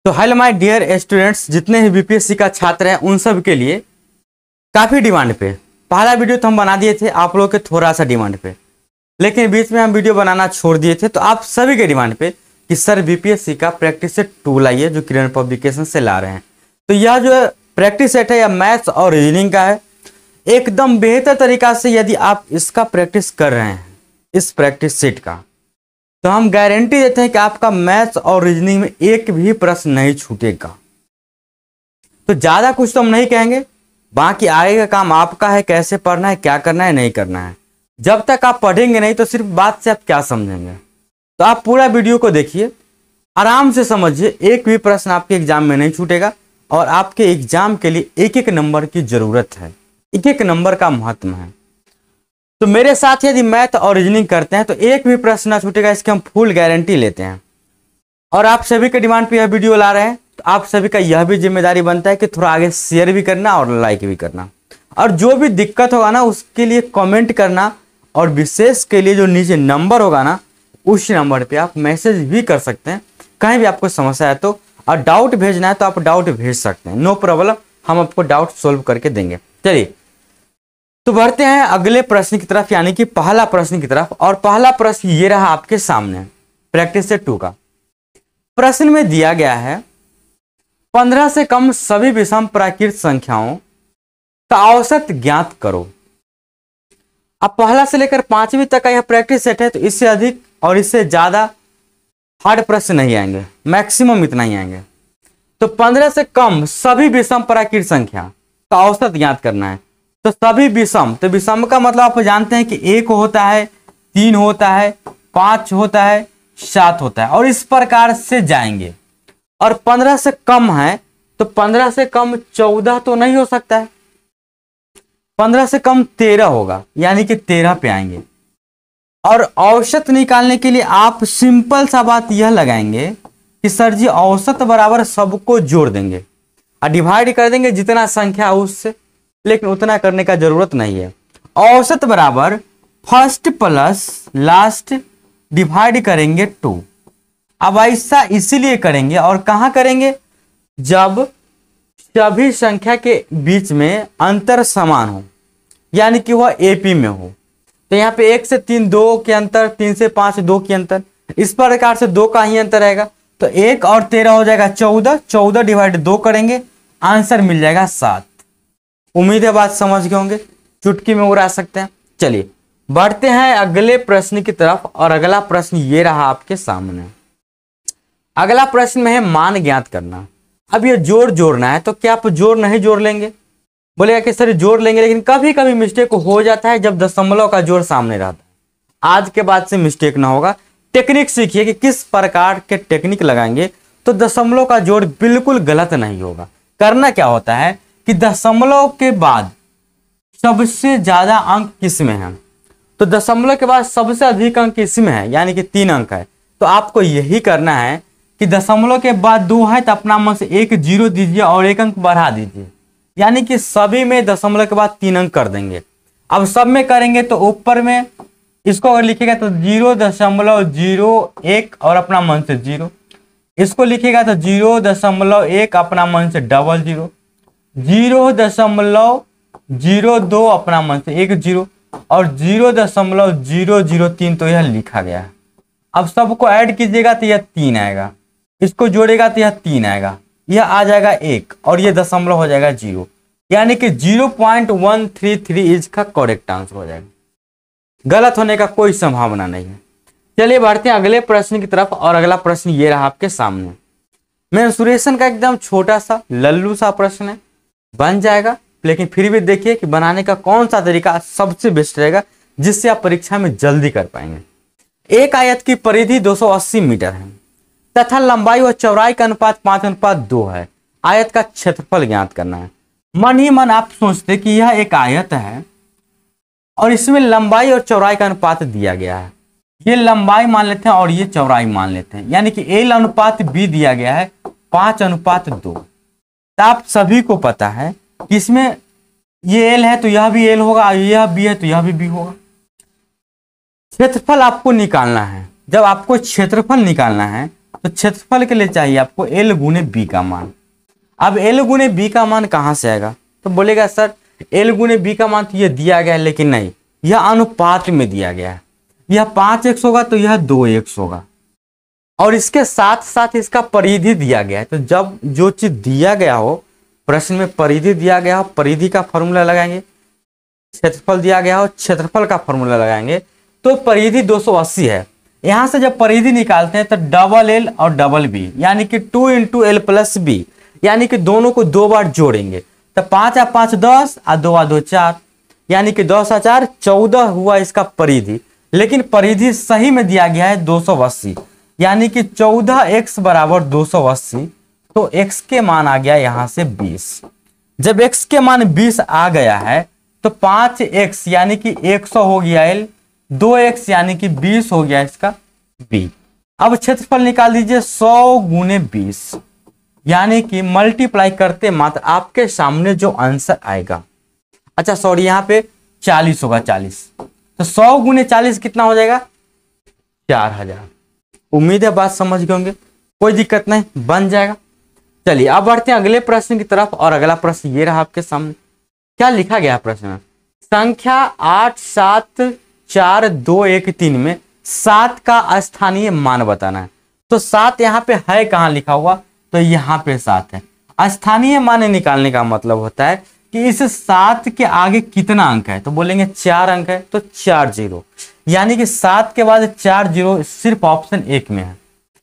तो hello my dear students, जितने ही BPSC का छात्र हैं उन सब के लिए काफ़ी डिमांड पे पहला वीडियो तो हम बना दिए थे आप लोग के थोड़ा सा डिमांड पे, लेकिन बीच में हम वीडियो बनाना छोड़ दिए थे। तो आप सभी के डिमांड पे कि सर बीपीएससी का प्रैक्टिस सेट टूल आइए जो किरण पब्लिकेशन से ला रहे हैं। तो यह जो प्रैक्टिस सेट है यह मैथ्स और रीजनिंग का है। एकदम बेहतर तरीका से यदि आप इसका प्रैक्टिस कर रहे हैं इस प्रैक्टिस सेट का, तो हम गारंटी देते हैं कि आपका मैथ्स और रीजनिंग में एक भी प्रश्न नहीं छूटेगा। तो ज़्यादा कुछ तो हम नहीं कहेंगे, बाकी आगे का काम आपका है, कैसे पढ़ना है, क्या करना है, नहीं करना है। जब तक आप पढ़ेंगे नहीं तो सिर्फ बात से आप क्या समझेंगे। तो आप पूरा वीडियो को देखिए, आराम से समझिए, एक भी प्रश्न आपके एग्जाम में नहीं छूटेगा और आपके एग्जाम के लिए एक एक नंबर की जरूरत है, एक एक नंबर का महत्व है। तो मेरे साथ यदि मैथ और रीजनिंग करते हैं तो एक भी प्रश्न ना छूटेगा, इसकी हम फुल गारंटी लेते हैं। और आप सभी के डिमांड पे यह वीडियो ला रहे हैं, तो आप सभी का यह भी जिम्मेदारी बनता है कि थोड़ा आगे शेयर भी करना और लाइक भी करना, और जो भी दिक्कत होगा ना उसके लिए कमेंट करना, और विशेष के लिए जो नीचे नंबर होगा ना उस नंबर पे आप मैसेज भी कर सकते हैं। कहीं भी आपको समस्या है तो, और डाउट भेजना है तो आप डाउट भेज सकते हैं, नो प्रॉब्लम, हम आपको डाउट सोल्व करके देंगे। चलिए तो बढ़ते हैं अगले प्रश्न की तरफ, यानी कि पहला प्रश्न की तरफ। और पहला प्रश्न ये रहा आपके सामने प्रैक्टिस सेट 2 का। प्रश्न में दिया गया है 15 से कम सभी विषम प्राकृत संख्याओं का औसत ज्ञात करो। अब पहला से लेकर 5वीं तक का यह प्रैक्टिस सेट है, तो इससे अधिक और इससे ज्यादा हार्ड प्रश्न नहीं आएंगे, मैक्सिमम इतना ही आएंगे। तो 15 से कम सभी विषम प्राकृत संख्या का औसत ज्ञात करना है। तो सभी विषम, तो विषम का मतलब आप जानते हैं कि 1 होता है, 3 होता है, 5 होता है, 7 होता है, और इस प्रकार से जाएंगे। और 15 से कम है तो 15 से कम 14 तो नहीं हो सकता है, 15 से कम 13 होगा, यानी कि 13 पे आएंगे। और औसत निकालने के लिए आप सिंपल सा बात यह लगाएंगे कि सर जी औसत बराबर सबको जोड़ देंगे और डिवाइड कर देंगे जितना संख्या उससे, लेकिन उतना करने का जरूरत नहीं है। औसत बराबर फर्स्ट प्लस लास्ट डिवाइड करेंगे 2। अब ऐसा इसीलिए करेंगे, और कहां करेंगे, जब सभी संख्या के बीच में अंतर समान हो, यानी कि वह एपी में हो। तो यहाँ पे 1 से 3 2 के अंतर, 3 से 5 2 के अंतर, इस प्रकार से 2 का ही अंतर रहेगा। तो 1 और 13 हो जाएगा 14, 14 डिवाइड 2 करेंगे, आंसर मिल जाएगा 7। उम्मीद है बात समझ गए होंगे, चुटकी में उड़ा सकते हैं। चलिए बढ़ते हैं अगले प्रश्न की तरफ, और अगला प्रश्न ये रहा आपके सामने। अगला प्रश्न में है मान ज्ञात करना। अब ये जोड़ जोड़ना है, तो क्या आप जोड़ नहीं जोड़ लेंगे, बोलेगा कि सर जोड़ लेंगे, लेकिन कभी कभी मिस्टेक हो जाता है जब दशमलव का जोड़ सामने रहता है। आज के बाद से मिस्टेक ना होगा, टेक्निक सीखिए कि किस प्रकार के टेक्निक लगाएंगे तो दशमलव का जोड़ बिल्कुल गलत नहीं होगा। करना क्या होता है कि दशमलव के बाद सबसे ज्यादा अंक किसमें है, तो दशमलव के बाद सबसे अधिक अंक किसमें है, यानी कि 3 अंक है। तो आपको यही करना है कि दशमलव के बाद 2 है तो अपना मन से 1 0 दीजिए और 1 अंक बढ़ा दीजिए, यानी कि सभी में दशमलव के बाद 3 अंक कर देंगे। अब सब में करेंगे तो ऊपर में इसको अगर लिखेगा तो 0.01 और अपना मन से 0, इसको लिखेगा तो 0.1 अपना मन से 00, 0.02 अपना मन से 1 0 और 0.003, तो यह लिखा गया है। अब सबको ऐड कीजिएगा तो यह 3 आएगा, इसको जोड़ेगा तो यह 3 आएगा, यह आ जाएगा 1 और यह दशमलव हो जाएगा 0, यानी कि 0.133 इसका करेक्ट आंसर हो जाएगा। गलत होने का कोई संभावना नहीं है। चलिए बढ़ते हैं अगले प्रश्न की तरफ, और अगला प्रश्न ये रहा आपके सामने। मेंसुरेशन का एकदम छोटा सा लल्लू सा प्रश्न है, बन जाएगा, लेकिन फिर भी देखिए कि बनाने का कौन सा तरीका सबसे बेस्ट रहेगा जिससे आप परीक्षा में जल्दी कर पाएंगे। एक आयत की परिधि 280 मीटर है तथा लंबाई और चौड़ाई का अनुपात 5:2 है। आयत का क्षेत्रफल ज्ञात करना है। मन ही मन आप सोचते कि यह एक आयत है और इसमें लंबाई और चौड़ाई का अनुपात दिया गया है, ये लंबाई मान लेते हैं और ये चौड़ाई मान लेते हैं, यानी कि L/B दिया गया है 5:2। तो आप सभी को पता है कि इसमें ये L है तो यह भी L होगा, यह B है तो यह भी B होगा। क्षेत्रफल आपको निकालना है। जब आपको क्षेत्रफल निकालना है तो तो क्षेत्रफल के लिए चाहिए आपको L गुने बी का मान। अब L गुने बी का मान कहाँ से आएगा, तो बोलेगा सर L गुने बी का मान तो ये दिया गया है, लेकिन नहीं, यह अनुपात में दिया गया है। यह 5x होगा तो यह 2x होगा, और इसके साथ साथ इसका परिधि दिया गया है। तो जब जो चीज दिया गया हो, प्रश्न में परिधि दिया गया हो, परिधि का फॉर्मूला लगाएंगे, क्षेत्रफल दिया गया हो, क्षेत्रफल का फॉर्मूला लगाएंगे, तो परिधि 280 है। यहां से जब परिधि निकालते हैं तो डबल एल और डबल बी, यानी कि 2 इंटू एल प्लस बी, यानी कि दोनों को 2 बार जोड़ेंगे। तो 5 और 5 10 और 2 और 2 4, यानी कि 10 और 4 14 हुआ इसका परिधि। लेकिन परिधि सही में दिया गया है 280, यानी कि 14x बराबर 280। तो x के मान आ गया यहां से 20। जब x के मान 20 आ गया है तो 5x यानी कि 100 हो गया l, 2x यानी कि 20 हो गया इसका b। अब क्षेत्रफल निकाल दीजिए 100 गुने 20, यानी कि मल्टीप्लाई करते मात्र आपके सामने जो आंसर आएगा, अच्छा सॉरी यहाँ पे 40 होगा, 40, तो 100 गुने 40 कितना हो जाएगा, 4000। उम्मीद है बात समझ गए होंगे, कोई दिक्कत नहीं, बन जाएगा। चलिए अब बढ़ते हैं अगले प्रश्न की तरफ, और अगला प्रश्न ये रहा आपके सामने। क्या लिखा गया प्रश्न में, संख्या 8 7 4 2 1 3 में 7 का स्थानीय मान बताना है। तो 7 यहाँ पे है कहाँ लिखा हुआ, तो यहाँ पे 7 है। स्थानीय मान निकालने का मतलब होता है कि इस 7 के आगे कितना अंक है, तो बोलेंगे 4 अंक है, तो 4 0, यानी कि 7 के बाद 4 0 सिर्फ ऑप्शन 1 में है,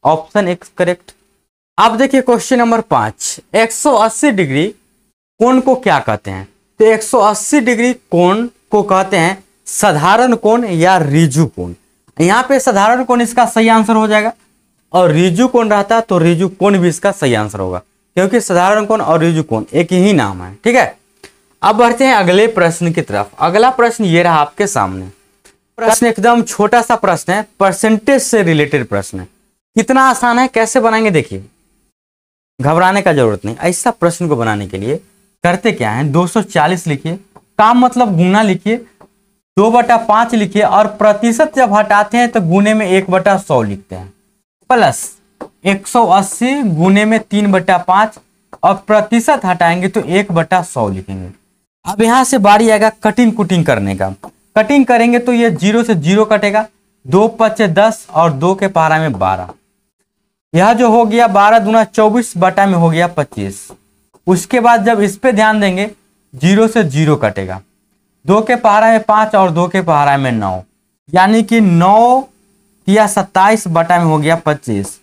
ऑप्शन 1 करेक्ट। अब देखिए क्वेश्चन नंबर 5, 180 डिग्री कोण को क्या कहते हैं, तो 180 डिग्री कोण को कहते हैं साधारण कोण या रिजु कोण। यहाँ पे साधारण कोण इसका सही आंसर हो जाएगा, और रिजु कोण रहता तो रिजु कोण भी इसका सही आंसर होगा, क्योंकि साधारण कोण और रिजु कोण एक ही नाम है, ठीक है। अब बढ़ते हैं अगले प्रश्न की तरफ। अगला प्रश्न ये रहा आपके सामने। प्रश्न एकदम छोटा सा प्रश्न है, परसेंटेज से रिलेटेड प्रश्न है। कितना आसान है, कैसे बनाएंगे देखिए, घबराने का जरूरत नहीं। ऐसा प्रश्न को बनाने के लिए करते क्या है, 240 लिखिए, काम मतलब गुना लिखिए, 2/5 लिखिए, और प्रतिशत जब हटाते हैं तो गुने में 1/100 लिखते हैं, प्लस 180 गुने में 3/5, और प्रतिशत हटाएंगे तो 1/100 लिखेंगे। अब यहां से बारी आएगा कटिंग कुटिंग करने का। कटिंग करेंगे तो ये 0 से 0 कटेगा, 2 5 10 और 2 के पहाड़ा में 12, यह जो हो गया 12 दूना 24 बटा में हो गया 25। उसके बाद जब इस पे ध्यान देंगे 0 से 0 कटेगा, 2 के पहाड़ा में 5 और 2 के पहाड़ा में 9, यानी कि 9 या 27 बटा में हो गया 25।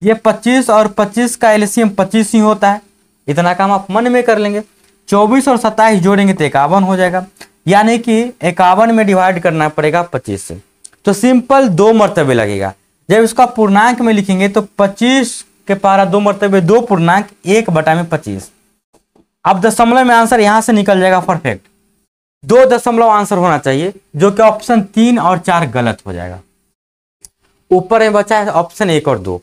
ये 25 और 25 का एलसीएम 25 ही होता है, इतना काम आप मन में कर लेंगे। 24 और 27 जोड़ेंगे तो 51 हो जाएगा, यानी कि 51 में डिवाइड करना पड़ेगा 25 से। तो सिंपल 2 मरतबे लगेगा। जब इसका पूर्णांक में लिखेंगे तो 25 के पहाड़ा 2 मरतबे 2 पूर्णांक 1 बटा में 25। अब दशमलव में आंसर यहां से निकल जाएगा परफेक्ट, 2 दशमलव आंसर होना चाहिए, जो कि ऑप्शन 3 और 4 गलत हो जाएगा। ऊपर में बचा है ऑप्शन 1 और 2,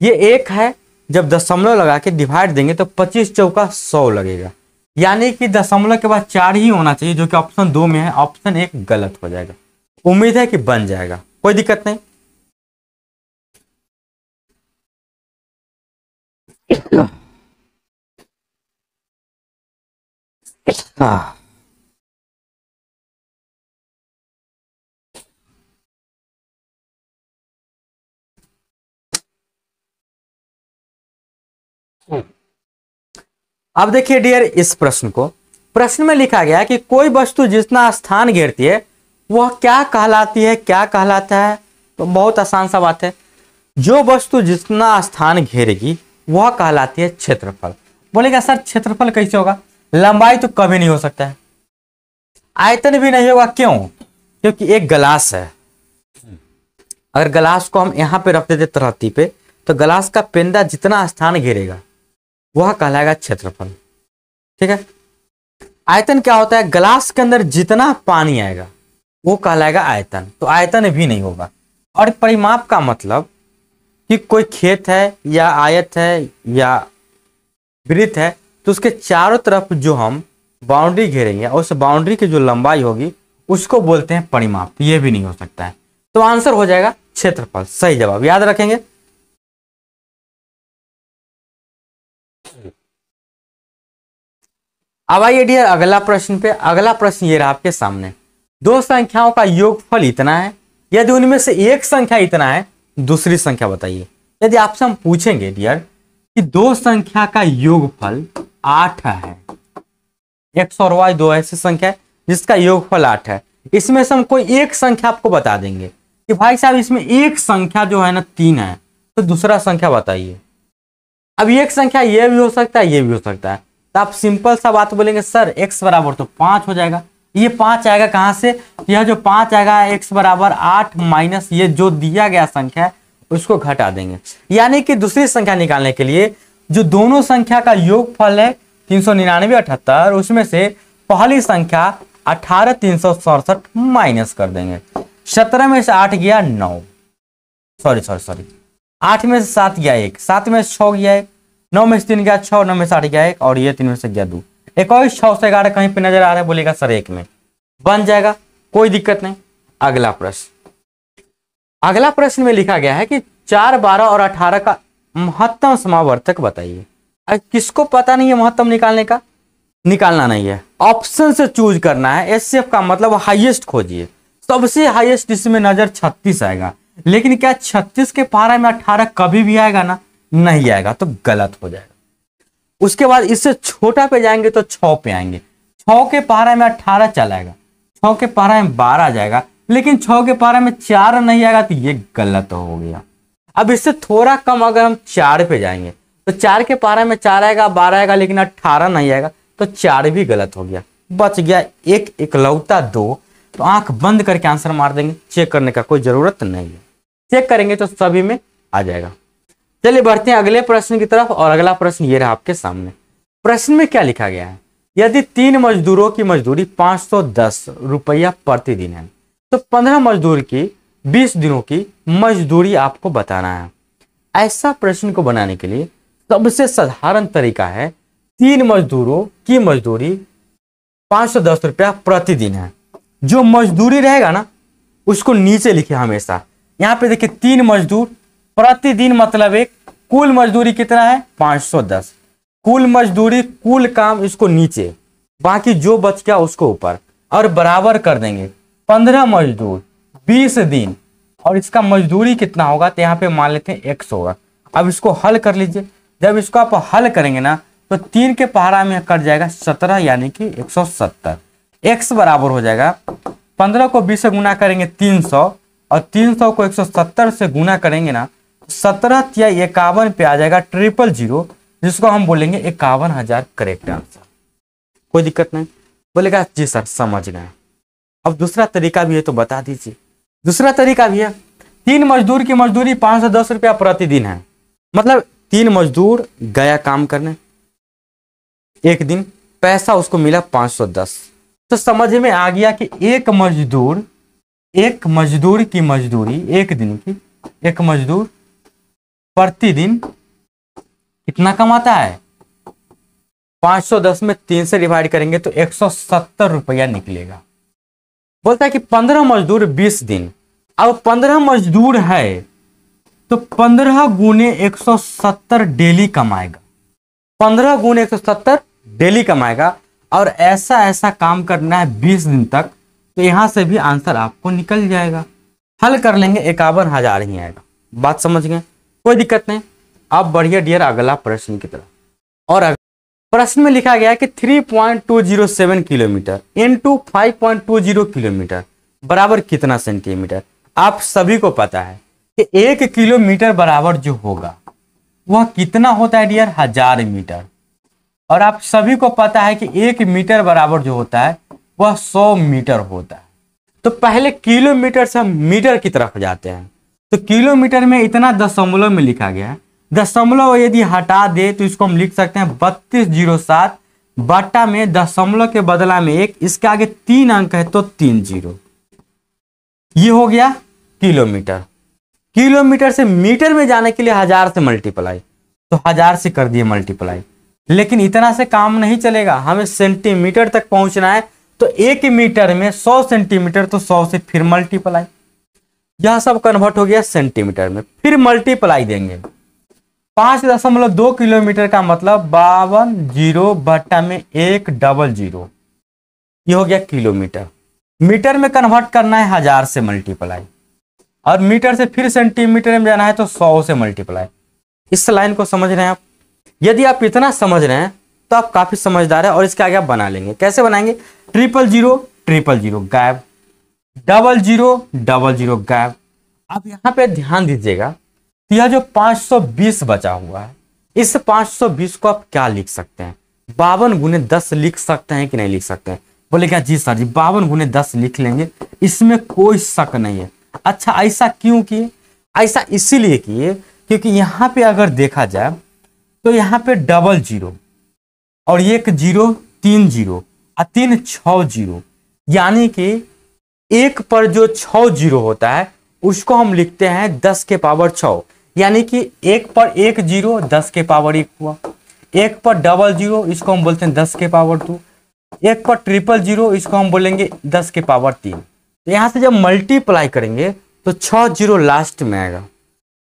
ये 1 है, जब दशमलव लगा के डिवाइड देंगे तो 25 चौका 100 लगेगा, यानी कि दशमलव के बाद 4 ही होना चाहिए, जो कि ऑप्शन 2 में है, ऑप्शन 1 गलत हो जाएगा। उम्मीद है कि बन जाएगा, कोई दिक्कत नहीं। अब देखिए डियर इस प्रश्न को, प्रश्न में लिखा गया है कि कोई वस्तु जितना स्थान घेरती है वह क्या कहलाती है, क्या कहलाता है। तो बहुत आसान सा बात है, जो वस्तु जितना स्थान घेरेगी वह कहलाती है क्षेत्रफल। बोलेगा सर क्षेत्रफल कैसे होगा, लंबाई तो कभी नहीं हो सकता है, आयतन भी नहीं होगा, क्यों, क्योंकि एक गिलास है, अगर गिलास को हम यहां पे रख देते तरहती पे, तो गिलास का पेंदा जितना स्थान घेरेगा वह कहलाएगा क्षेत्रफल, ठीक है। आयतन क्या होता है, गिलास के अंदर जितना पानी आएगा वो कहलाएगा आयतन, तो आयतन भी नहीं होगा। और परिमाप का मतलब कि कोई खेत है या आयत है या वृत्त है, तो उसके चारों तरफ जो हम बाउंड्री घेरेंगे और उस बाउंड्री की जो लंबाई होगी उसको बोलते हैं परिमाप, ये भी नहीं हो सकता है। तो आंसर हो जाएगा क्षेत्रफल, सही जवाब याद रखेंगे। अब आइए डियर अगला प्रश्न पे। अगला प्रश्न ये रहा आपके सामने, दो संख्याओं का योगफल इतना है, यदि उनमें से एक संख्या इतना है, दूसरी संख्या बताइए। यदि आपसे हम पूछेंगे डियर कि दो संख्या का योगफल 8 है, x और y दो ऐसी संख्या है जिसका योगफल 8 है, इसमें से हम कोई एक संख्या आपको बता देंगे कि भाई साहब इसमें एक संख्या जो है ना 3 है, तो दूसरा संख्या बताइए। अब एक संख्या ये भी हो सकता है, ये भी हो सकता है, तो आप सिंपल सा बात बोलेंगे सर x बराबर तो 5 हो जाएगा। ये 5 आएगा कहां से? यह जो 5 आएगा x बराबर 8 माइनस ये जो दिया गया संख्या है उसको घटा देंगे। यानी कि दूसरी संख्या निकालने के लिए जो दोनों संख्या का योगफल है 399 78, उसमें से पहली संख्या 18 367 माइनस कर देंगे। 17 में से 8 गया 9, सॉरी 8 में से 7 गया 1, 7 में से 6 गया 1, 9 में से 3 गया 6, 9 में से 8 गया 1 और ये 3 में से गया 2। एक और 6 से 11 कहीं पे नजर आ रहा है, बोलेगा सर 1 में बन जाएगा, कोई दिक्कत नहीं। अगला प्रश्न में लिखा गया है कि 4, 12 और 18 का महत्तम समावर्तक बताइए। किसको पता नहीं है महत्तम निकालने का? निकालना नहीं है, ऑप्शन से चूज करना है। एचसीएफ का मतलब हाईएस्ट खोजिए, सबसे हाईएस्ट इसमें नजर 36 आएगा, लेकिन क्या 36 के पारा में 18 कभी भी आएगा ना? नहीं आएगा, तो गलत हो जाएगा। उसके बाद इससे छोटा पे जाएंगे तो 6 पे आएंगे, 6 के पारा में 18 चला आएगा, 6 के पारा में 12 आ जाएगा, लेकिन 6 के पारा में 4 नहीं आएगा, तो ये गलत हो गया। अब इससे थोड़ा कम अगर हम 4 पे जाएंगे तो 4 के पारा में 4 आएगा, 12 आएगा, लेकिन 18 नहीं आएगा, तो 4 भी गलत हो गया। बच गया एक इकलौता 2, तो आंख बंद करके आंसर मार देंगे, चेक करने का कोई जरूरत नहीं है। चेक करेंगे तो सभी में आ जाएगा। चलिए बढ़ते हैं अगले प्रश्न की तरफ, और अगला प्रश्न ये रहा आपके सामने। प्रश्न में क्या लिखा गया है? यदि 3 मजदूरों की मजदूरी 510 रुपया प्रतिदिन है, तो 15 मजदूर की 20 दिनों की मजदूरी आपको बताना है। ऐसा प्रश्न को बनाने के लिए सबसे साधारण तरीका है, 3 मजदूरों की मजदूरी 510 रुपया प्रतिदिन है। जो मजदूरी रहेगा ना उसको नीचे लिखे हमेशा। यहाँ पे देखिए 3 मजदूर प्रतिदिन मतलब एक, कुल मजदूरी कितना है? 510। कुल मजदूरी कुल काम इसको नीचे, बाकी जो बच गया उसको ऊपर, और बराबर कर देंगे 15 मजदूर 20 दिन, और इसका मजदूरी कितना होगा? तो यहाँ पे मान लेते हैं x होगा। अब इसको हल कर लीजिए। जब इसको आप हल करेंगे ना तो 3 के पहाड़ा में कट जाएगा 17, यानी कि 170। x बराबर हो जाएगा 15 को 20 से गुना करेंगे 300, और 300 को 170 से गुना करेंगे ना 17 या 51 पे आ जाएगा 000, जिसको हम बोलेंगे 51,000 करेक्ट आंसर। कोई दिक्कत नहीं? बोलेगा जी सर समझ गए। अब दूसरा तरीका भी है तो बता दीजिए। दूसरा तरीका भी है, 3 मजदूर की मजदूरी 510 रुपया प्रतिदिन है, मतलब 3 मजदूर गया काम करने, एक दिन पैसा उसको मिला 510, तो समझ में आ गया कि एक मजदूर की मजदूरी, एक दिन की, एक मजदूर प्रतिदिन कितना कमाता है? 510 में 3 से डिवाइड करेंगे तो 170 रुपया निकलेगा। बोलता है कि 15 मजदूर 20 दिन। अब 15 मजदूर है तो 15 गुने 170 डेली कमाएगा, 15 गुने 170 डेली कमाएगा, और ऐसा काम करना है 20 दिन तक, तो यहां से भी आंसर आपको निकल जाएगा। हल कर लेंगे 51,000 ही आएगा। बात समझ गए? कोई दिक्कत नहीं। अब बढ़िया डियर अगला प्रश्न की तरफ, और प्रश्न में लिखा गया है कि 3.207 किलोमीटर इंटू 5.20 किलोमीटर बराबर कितना सेंटीमीटर? आप सभी को पता है कि 1 किलोमीटर बराबर जो होगा वह कितना होता है डियर? 1000 मीटर। और आप सभी को पता है कि 1 मीटर बराबर जो होता है वह 100 मीटर होता है। तो पहले किलोमीटर से हम मीटर की तरफ जाते हैं। तो किलोमीटर में इतना दशमलव में लिखा गया है, दशमलव यदि हटा दे तो इसको हम लिख सकते हैं 3207 बटा में दशमलव के बदला में 1, इसके आगे 3 अंक है तो 3 0। ये हो गया किलोमीटर। किलोमीटर से मीटर में जाने के लिए 1000 से मल्टीप्लाई, तो 1000 से कर दिए मल्टीप्लाई। लेकिन इतना से काम नहीं चलेगा, हमें सेंटीमीटर तक पहुंचना है। तो 1 मीटर में 100 सेंटीमीटर, तो 100 से फिर मल्टीप्लाई। यह सब कन्वर्ट हो गया सेंटीमीटर में, फिर मल्टीप्लाई देंगे। 5.2 किलोमीटर का मतलब 52 जीरो बट्टा में 100, ये हो गया किलोमीटर। मीटर में कन्वर्ट करना है 1000 से मल्टीप्लाई, और मीटर से फिर सेंटीमीटर में जाना है तो 100 से मल्टीप्लाई। इस लाइन को समझ रहे हैं आप? यदि आप इतना समझ रहे हैं तो आप काफी समझदार है। और इसके आगे आप बना लेंगे। कैसे बनाएंगे? 000 गायब, 00 गायब। अब यहाँ पे ध्यान दीजिएगा, तो यह जो 520 बचा हुआ है, इस 520 को आप क्या लिख सकते हैं? 52×10 लिख सकते हैं कि नहीं लिख सकते हैं? बोलेगा जी सर जी 52×10 लिख लेंगे, इसमें कोई शक नहीं है। अच्छा, ऐसा क्यों किए? ऐसा इसीलिए किए क्योंकि यहाँ पे अगर देखा जाए तो यहाँ पे 00 और 10 3 0 और 3 6 0, यानी कि एक पर जो 6 0 होता है उसको हम लिखते हैं 10 के पावर 6, यानी कि एक पर 1 0 10 के पावर 1 हुआ। एक पर 00 इसको हम बोलते हैं 10 के पावर 2। एक पर 000 इसको हम बोलेंगे 10 के पावर 3। तो यहाँ से जब मल्टीप्लाई करेंगे तो 6 0 लास्ट में आएगा,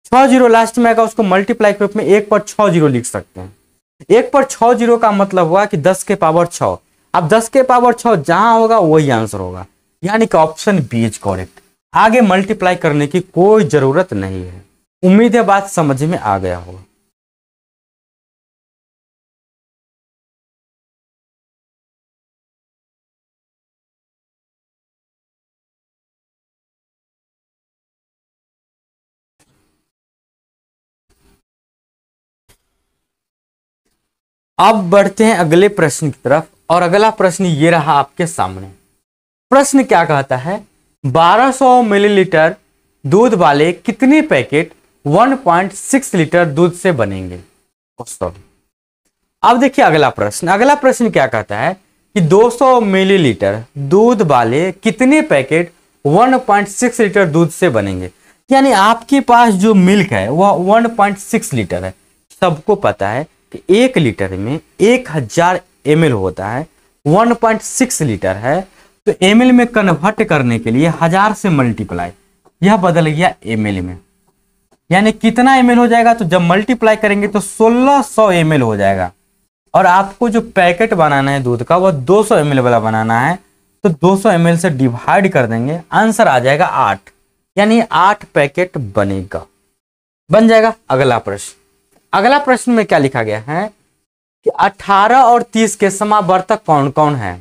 6 0 लास्ट में आएगा, उसको मल्टीप्लाई के रूप में एक पर 6 0 लिख सकते हैं। एक पर 6 0 का मतलब हुआ कि 10 के पावर 6। अब 10 के पावर 6 जहां होगा वही आंसर होगा, यानी कि ऑप्शन बी इज करेक्ट। आगे मल्टीप्लाई करने की कोई जरूरत नहीं है। उम्मीद है बात समझ में आ गया होगा। अब बढ़ते हैं अगले प्रश्न की तरफ, और अगला प्रश्न ये रहा आपके सामने। प्रश्न क्या कहता है? 1200 मिलीलीटर दूध वाले कितने पैकेट 1.6 लीटर दूध से बनेंगे? अब देखिए अगला प्रश्न। अगला प्रश्न क्या कहता है कि 200 मिलीलीटर दूध वाले कितने पैकेट 1.6 लीटर दूध से बनेंगे? यानी आपके पास जो मिल्क है वह 1.6 लीटर है। सबको पता है कि 1 लीटर में 1000 ml होता है, 1.6 लीटर है, तो ml में कन्वर्ट करने के लिए 1000 से मल्टीप्लाई, यह बदल गया ml में। यानी कितना ml हो जाएगा? तो जब मल्टीप्लाई करेंगे तो 1600 ml हो जाएगा। और आपको जो पैकेट बनाना है दूध का वह 200 ml वाला बनाना है, तो 200 ml से डिवाइड कर देंगे, आंसर आ जाएगा 8, यानी 8 पैकेट बनेगा, बन जाएगा। अगला प्रश्न। अगला प्रश्न में क्या लिखा गया है कि 18 और 30 के समावर्तक कौन कौन है?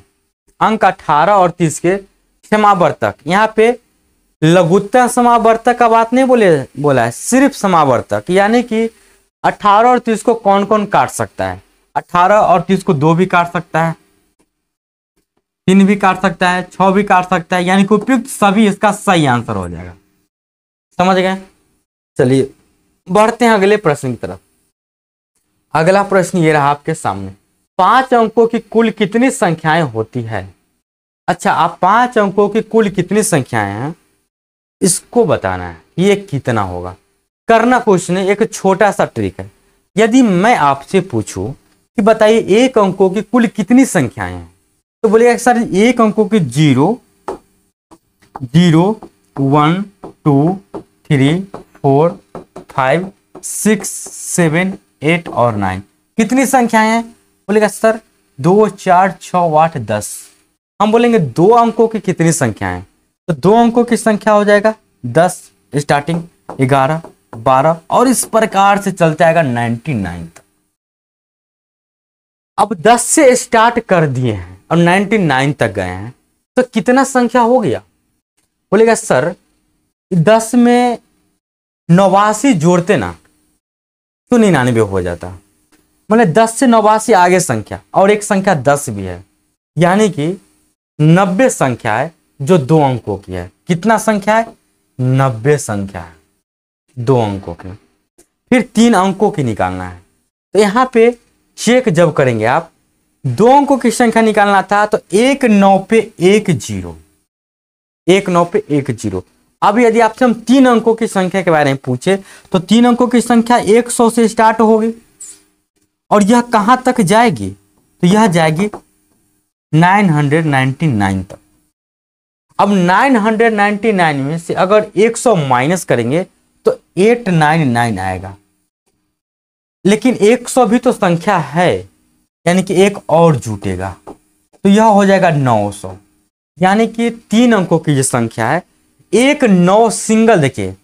अंक 18 और 30 के समावर्तक। यहाँ पे लघुत्तम समावर्तक का बात नहीं बोला है, सिर्फ समावर्तक। यानी कि 18 और 30 को कौन कौन काट सकता है? 18 और 30 को 2 भी काट सकता है, 3 भी काट सकता है, 6 भी काट सकता है, यानी कि उपयुक्त सभी इसका सही आंसर हो जाएगा। समझ गए? चलिए बढ़ते हैं अगले प्रश्न की तरफ। अगला प्रश्न ये रहा आपके सामने। 5 अंकों की कुल कितनी संख्याएं होती है? अच्छा, आप 5 अंकों की कुल कितनी संख्याएं हैं इसको बताना है। ये कितना होगा? करना कुछ नहीं, एक छोटा सा ट्रिक है। यदि मैं आपसे पूछूं कि बताइए 1 अंकों की कुल कितनी संख्याएं हैं, तो बोलिएगा सर 1 अंकों की 0 0 1 2 3 4 5 6 7 8 और 9। कितनी संख्याएं हैं? बोलेगा सर 2 4 6 8 10। हम बोलेंगे 2 अंकों की कितनी संख्याएं? तो 2 अंकों की संख्या हो जाएगा 10, स्टार्टिंग 11 12 और इस प्रकार से चलते आएगा 99 तक। अब 10 से स्टार्ट कर दिए हैं और 99 तक गए हैं, तो कितना संख्या हो गया? बोलेगा सर 10 में 89 जोड़ते ना तो 99 हो जाता। मतलब 10 से 89 आगे संख्या और एक संख्या 10 भी है, यानी कि 90 संख्या है जो 2 अंकों की है। कितना संख्या है? 90 संख्या है 2 अंकों की। फिर 3 अंकों की निकालना है। तो यहाँ पे चेक जब करेंगे आप, 2 अंकों की संख्या निकालना था तो 1 9 पे 1 0, 1 9 पे 1 0। अब यदि आपसे हम 3 अंकों की संख्या के बारे में पूछे तो 3 अंकों की संख्या 100 से स्टार्ट होगी और यह कहां तक जाएगी? तो यह जाएगी 999 तक। अब 999 में से अगर 100 माइनस करेंगे तो 899 आएगा। लेकिन 100 भी तो संख्या है, यानी कि एक और जुटेगा, तो यह हो जाएगा 900। यानी कि 3 अंकों की जो संख्या है, एक 9 सिंगल, देखिए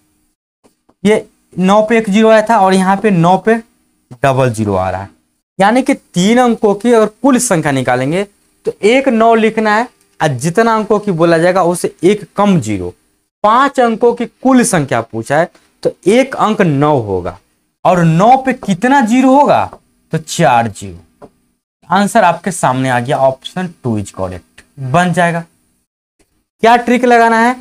ये 9 पे एक जीरो आया था और यहाँ पे 9 पे डबल जीरो आ रहा है। यानी कि 3 अंकों की अगर कुल संख्या निकालेंगे तो एक 9 लिखना है और जितना अंकों की बोला जाएगा उससे एक कम जीरो। 5 अंकों की कुल संख्या पूछा है तो एक अंक 9 होगा और 9 पे कितना जीरो होगा, तो 4 जीरो। आंसर आपके सामने आ गया, ऑप्शन 2 इज करेक्ट बन जाएगा। क्या ट्रिक लगाना है,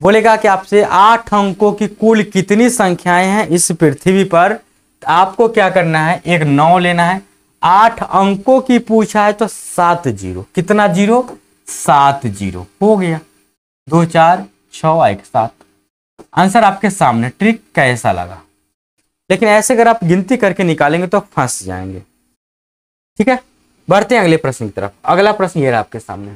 बोलेगा कि आपसे 8 अंकों की कुल कितनी संख्याएं हैं इस पृथ्वी पर, तो आपको क्या करना है, एक 9 लेना है, 8 अंकों की पूछा है तो 7 जीरो, कितना जीरो, 7 जीरो हो गया, 2 4 6 1 7। आंसर आपके सामने। ट्रिक कैसा लगा, लेकिन ऐसे अगर आप गिनती करके निकालेंगे तो फंस जाएंगे। ठीक है, बढ़ते हैं अगले प्रश्न की तरफ। अगला प्रश्न ये रहा आपके सामने।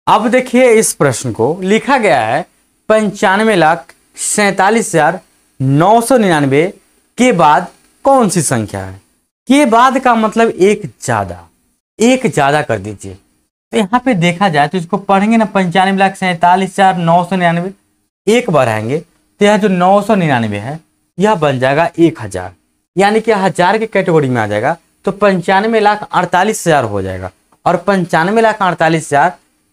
अब देखिए इस प्रश्न को लिखा गया है 95,47,999 के बाद कौन सी संख्या है। के बाद का मतलब एक ज्यादा कर दीजिए। तो यहाँ पे देखा जाए तो इसको पढ़ेंगे ना, 95,47,999 एक बढ़ाएंगे तो यह जो 999 है यह बन जाएगा 1000, यानी कि 1000 की कैटेगरी में आ जाएगा। तो 95,48,000 हो जाएगा और 95,48,000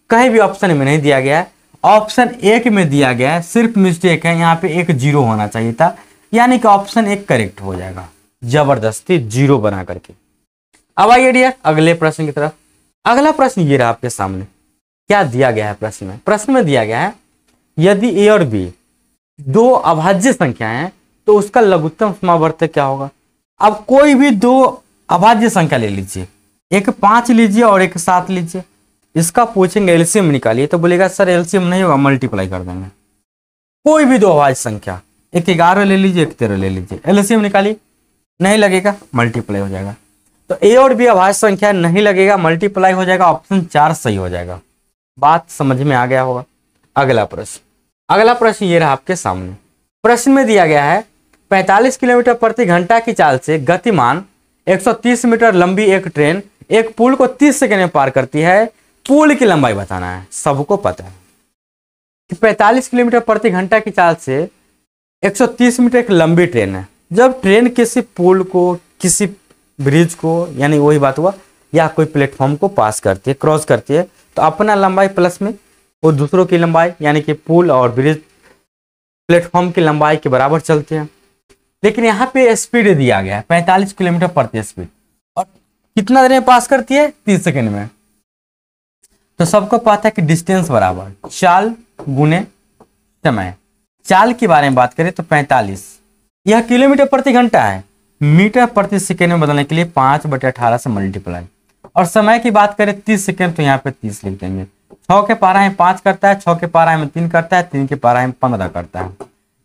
कहीं भी ऑप्शन में नहीं दिया गया है, ऑप्शन 1 में दिया गया है, सिर्फ मिस्टेक है, यहाँ पे एक जीरो होना चाहिए था, यानी कि ऑप्शन 1 करेक्ट हो जाएगा, जबरदस्ती जीरो बना करके। अब आइए डियर अगले प्रश्न की तरफ। अगला प्रश्न ये रहा आपके सामने। क्या दिया गया है प्रश्न में दिया गया है यदि ए और बी दो अभाज्य संख्या है तो उसका लघुत्तम समावर्तक क्या होगा। अब कोई भी दो अभाज्य संख्या ले लीजिए, एक 5 लीजिए और एक 7 लीजिए, इसका पूछेंगे एलसीएम निकालिए तो बोलेगा सर एलसीएम नहीं होगा, मल्टीप्लाई कर देंगे। कोई भी दो अभाज्य संख्या, एक 11 ले लीजिए एक 13 ले लीजिए, एलसीएम निकालिए, नहीं लगेगा मल्टीप्लाई हो जाएगा। तो ए और बी अभाज्य संख्या नहीं लगेगा, मल्टीप्लाई हो जाएगा, ऑप्शन 4 सही हो जाएगा। बात समझ में आ गया होगा। अगला प्रश्न ये रहा आपके सामने। प्रश्न में दिया गया है 45 किलोमीटर प्रति घंटा की चाल से गतिमान 130 मीटर लंबी एक ट्रेन एक पुल को 30 सेकंड में पार करती है, पुल की लंबाई बताना है। सबको पता है कि 45 किलोमीटर प्रति घंटा की चाल से 130 मीटर एक लंबी ट्रेन है। जब ट्रेन किसी पुल को, किसी ब्रिज को, यानी वही बात हुआ, या कोई प्लेटफॉर्म को पास करती है, क्रॉस करती है, तो अपना लंबाई प्लस में वो दूसरों की लंबाई, यानी कि पुल और ब्रिज प्लेटफॉर्म की लंबाई के बराबर चलते हैं। लेकिन यहाँ पे स्पीड दिया गया है 45 किलोमीटर प्रति स्पीड, और कितना देर में पास करती है, 30 सेकंड में। तो सबको पता है कि डिस्टेंस बराबर चाल गुने समय। चाल के बारे में बात करें तो 45, यह किलोमीटर प्रति घंटा है, मीटर प्रति सेकेंड में बदलने के लिए 5/18 से मल्टीप्लाई, और समय की बात करें 30 सेकेंड तो यहाँ पे 30 लिख देंगे। 6 के पारा में 5 करता है, 6 के पारा में 3 करता है, 3 के पारा में 15 करता है,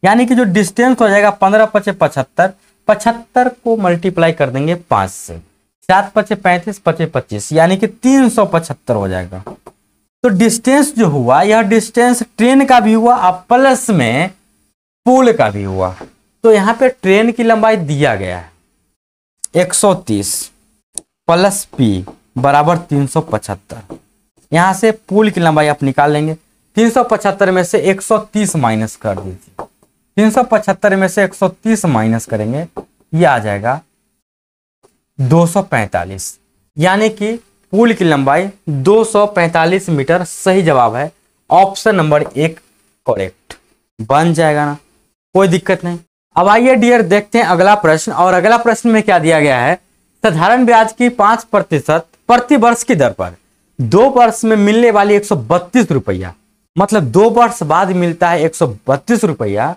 यानी कि जो डिस्टेंस हो जाएगा 15 × 75, 75 को मल्टीप्लाई कर देंगे 5 से, 7 × 35, 5 25, यानी कि 375 हो जाएगा। तो डिस्टेंस जो हुआ, यह डिस्टेंस ट्रेन का भी हुआ और प्लस में पुल का भी हुआ। तो यहाँ पे ट्रेन की लंबाई दिया गया है 130 प्लस पी बराबर 375। यहां से पुल की लंबाई आप निकाल लेंगे। 375 में से 130 माइनस कर दीजिए, 375 में से 130 माइनस करेंगे, ये आ जाएगा 245, यानी कि पुल की लंबाई 245 मीटर सही जवाब है। ऑप्शन नंबर 1 करेक्ट बन जाएगा ना, कोई दिक्कत नहीं। अब आइए डियर देखते हैं अगला प्रश्न। और अगला प्रश्न में क्या दिया गया है, साधारण ब्याज की 5% प्रति वर्ष की दर पर 2 वर्ष में मिलने वाली 132 रुपया, मतलब 2 वर्ष बाद मिलता है 132 रुपया,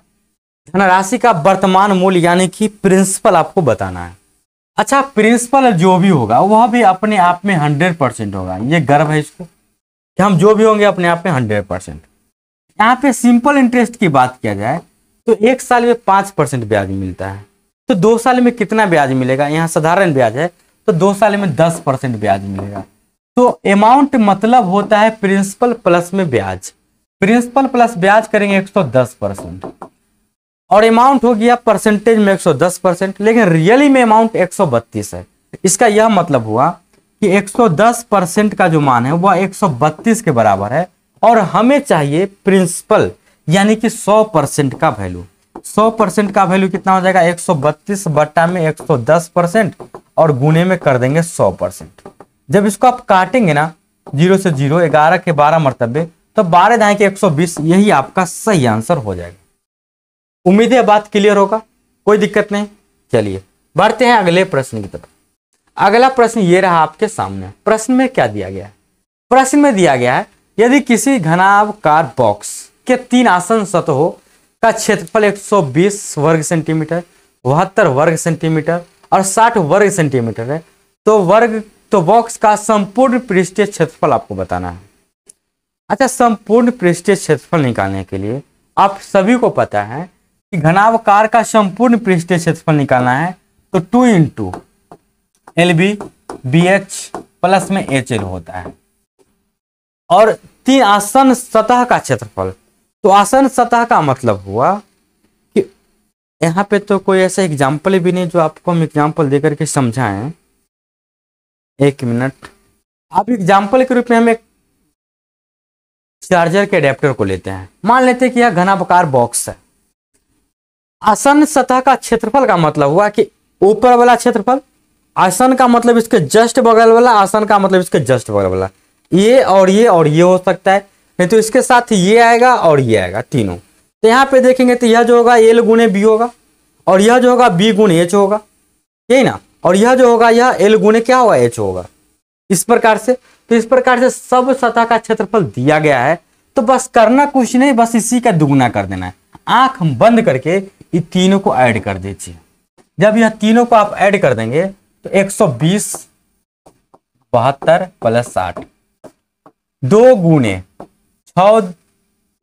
धनराशि का वर्तमान मूल्य, यानी कि प्रिंसिपल आपको बताना है। अच्छा, प्रिंसिपल जो भी होगा वह भी अपने आप में 100% होगा, ये गर्व है इसको कि हम जो भी होंगे अपने आप में 100%। यहाँ पे सिंपल इंटरेस्ट की बात किया जाए तो 1 साल में 5% ब्याज मिलता है, तो 2 साल में कितना ब्याज मिलेगा, यहाँ साधारण ब्याज है तो 2 साल में 10% ब्याज मिलेगा। तो अमाउंट मतलब होता है प्रिंसिपल प्लस में ब्याज, प्रिंसिपल प्लस ब्याज करेंगे 110%। और अमाउंट हो गया परसेंटेज में 110%, लेकिन रियली में अमाउंट 132 है। इसका यह मतलब हुआ कि 110% का जो मान है वह 132 के बराबर है, और हमें चाहिए प्रिंसिपल यानी कि 100% का वैल्यू। 100% का वैल्यू कितना हो जाएगा, 132 बट्टा में 110% और गुने में कर देंगे 100%। जब इसको आप काटेंगे ना 0 से 0, 11 के 12 मरतबे, तो 12 दाएं के 120, यही आपका सही आंसर हो जाएगा। उम्मीद है बात क्लियर होगा, कोई दिक्कत नहीं। चलिए बढ़ते हैं अगले प्रश्न की तरफ। अगला प्रश्न ये रहा आपके सामने। प्रश्न में क्या दिया गया है? प्रश्न में दिया गया है यदि किसी घनाभकार बॉक्स के 3 आसन सतहों का क्षेत्रफल 120 वर्ग सेंटीमीटर, 72 वर्ग सेंटीमीटर और 60 वर्ग सेंटीमीटर है, तो बॉक्स का संपूर्ण पृष्ठीय क्षेत्रफल आपको बताना है। अच्छा, संपूर्ण पृष्ठीय क्षेत्रफल निकालने के लिए आप सभी को पता है कि घनाभकार का संपूर्ण पृष्ठीय क्षेत्रफल निकालना है तो 2 इंटू LB BH प्लस में HL होता है, और 3 आसन सतह का क्षेत्रफल। तो आसन सतह का मतलब हुआ कि यहाँ पे तो कोई ऐसा एग्जाम्पल भी नहीं जो आपको हम एग्जाम्पल देकर के समझाएं। एक मिनट, आप एग्जाम्पल के रूप में हम एक चार्जर के अडेप्टर को लेते हैं। मान लेते हैं कि यह घनाभकार बॉक्स है। आसन सतह का क्षेत्रफल का मतलब हुआ कि ऊपर वाला क्षेत्रफल, आसन का मतलब इसके जस्ट बगल वाला, आसन का मतलब इसके जस्ट बगल वाला, ये और ये और ये हो सकता है, नहीं तो इसके साथ ये आएगा और ये आएगा तीनों। तो यहाँ पे देखेंगे तो यह जो होगा L गुने B होगा, और यह जो होगा B गुने H होगा, यही ना, और यह जो होगा यह L गुने क्या होगा, H होगा। इस प्रकार से, तो इस प्रकार से सब सतह का क्षेत्रफल दिया गया है, तो बस करना कुछ नहीं, बस इसी का दुगुना कर देना है। आंख बंद करके ये तीनों को ऐड कर दीजिए। जब यह तीनों को आप ऐड कर देंगे तो 120 72 प्लस 60, 2 गुने 6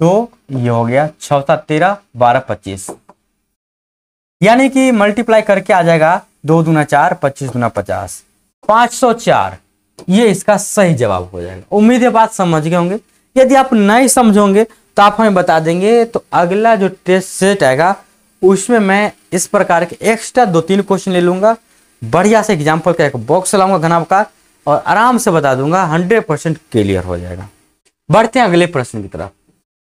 2, ये हो गया 6 7 13 12 25, यानी कि मल्टीप्लाई करके आ जाएगा 2 दूना 4 25 दूना 50, 504। ये इसका सही जवाब हो जाएगा। उम्मीद है बात समझ गए होंगे। यदि आप नहीं समझोगे तो आप हमें बता देंगे, तो अगला जो टेस्ट सेट आएगा उसमें मैं इस प्रकार के एक्स्ट्रा 2-3 क्वेश्चन ले लूंगा, बढ़िया से एग्जाम्पल का एक बॉक्स लाऊंगा घनाभकार, और आराम से बता दूंगा, 100% क्लियर हो जाएगा। बढ़ते हैं अगले प्रश्न की तरफ।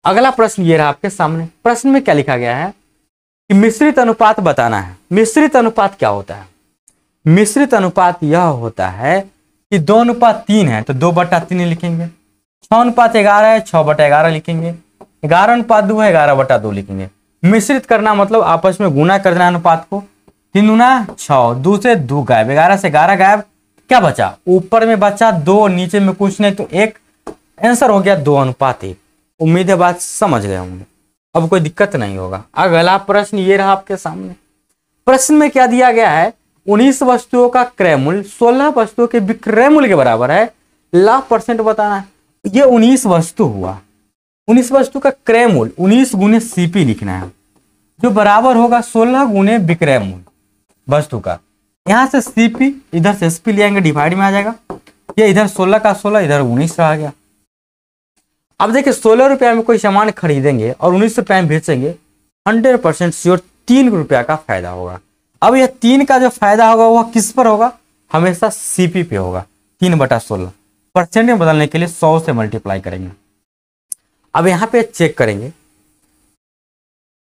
अगला प्रश्न ये रहा आपके सामने। प्रश्न में क्या लिखा गया है कि मिश्रित अनुपात बताना है। मिश्रित अनुपात क्या होता है? मिश्रित अनुपात यह होता है कि 2:3 है तो 2/3 लिखेंगे, 6:11 है 6/11 लिखेंगे, 11:2 है 11/2 लिखेंगे। मिश्रित करना मतलब आपस में गुना कर देना अनुपात को। 3 दूना 6, 2 से 2 गायब, 11 से 11 गायब, क्या बचा? ऊपर में बचा 2, नीचे में कुछ नहीं, तो 1। आंसर हो गया 2:1। उम्मीद है बात समझ गए होंगे, अब कोई दिक्कत नहीं होगा। अगला प्रश्न ये रहा आपके सामने। प्रश्न में क्या दिया गया है? 19 वस्तुओं का क्रय मूल्य 16 वस्तुओं के विक्रय मूल्य के बराबर है, लाभ % बताना है। ये 19 वस्तु हुआ, 19 वस्तु का क्रय मूल्य 19 गुने CP लिखना है, जो बराबर होगा 16 गुने विक्रय मूल्य वस्तु का। यहां से CP इधर से SP ले आएंगे, डिवाइड में आ जाएगा, ये इधर 16 का 16, इधर 19 रह गया। अब देखिए 16 रुपया में कोई सामान खरीदेंगे और 19 रुपया में बेचेंगे, 100% श्योर 3 रुपया का फायदा होगा। अब यह 3 का जो फायदा होगा वह किस पर होगा? हमेशा CP पे होगा। 3/16 परसेंट में बदलने के लिए 100 से मल्टीप्लाई करेंगे। अब यहाँ पे चेक करेंगे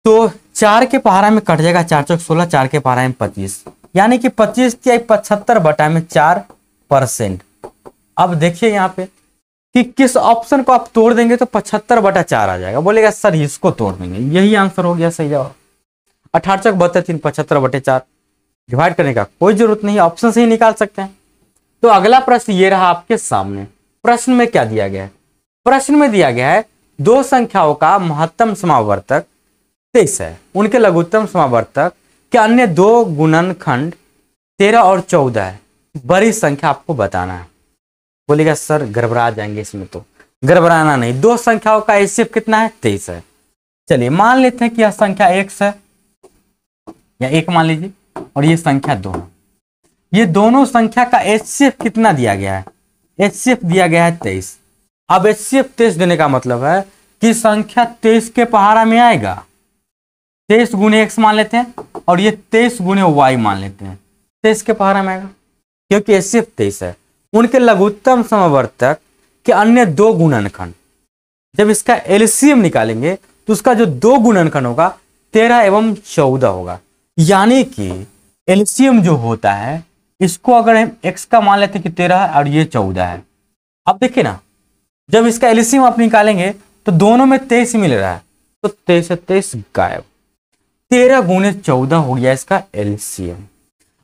तो 4 के पहाड़ा में कट जाएगा, 4 चौक 16, 4 के पहाड़ा में 25, यानी कि 25 या 75/4%। अब देखिए यहाँ पे कि किस ऑप्शन को आप तोड़ देंगे तो 75/4 आ जाएगा। बोलेगा सर इसको तोड़ देंगे, यही आंसर हो गया सही जवाब। 18 चौक 72, 3 75/4 डिवाइड करने का कोई जरूरत नहीं, ऑप्शन से ही निकाल सकते हैं। तो अगला प्रश्न ये रहा आपके सामने। प्रश्न में क्या दिया गया है? प्रश्न में दिया गया है 2 संख्याओं का महत्तम समावर्तक 23 है, उनके लघुत्तम समावर्तक के अन्य 2 गुणनखंड 13 और 14 है, बड़ी संख्या आपको बताना है। बोलेगा सर गड़बड़ा जाएंगे, इसमें तो गड़बड़ाना नहीं। 2 संख्याओं का HCF कितना है? 23 है। चलिए मान लेते हैं कि यह संख्या x है, या 1 मान लीजिए, और ये संख्या 2 है। ये दोनों संख्या का HCF कितना दिया गया है? HCF दिया गया है 23। अब HCF 23 देने का मतलब है कि संख्या 23 के पहाड़ा में आएगा, 23 गुने x मान लेते हैं और ये 23 गुने y मान लेते हैं। 23 के पहाड़ा में आएगा क्योंकि ये सिर्फ 23 है। उनके लघुत्तम समवर्तक के अन्य दो गुणनखंड, जब इसका एलसीएम निकालेंगे तो उसका जो दो गुणनखंड होगा 13 एवं 14 होगा। यानी कि एलसीएम जो होता है इसको अगर हम x का मान लेते हैं कि 13 है और ये 14 है। अब देखिए ना, जब इसका एलसीएम आप निकालेंगे तो दोनों में 23 मिल रहा है, तो 23 से 23 गायब। 13 गुने 14 हो गया इसका एलसीएम।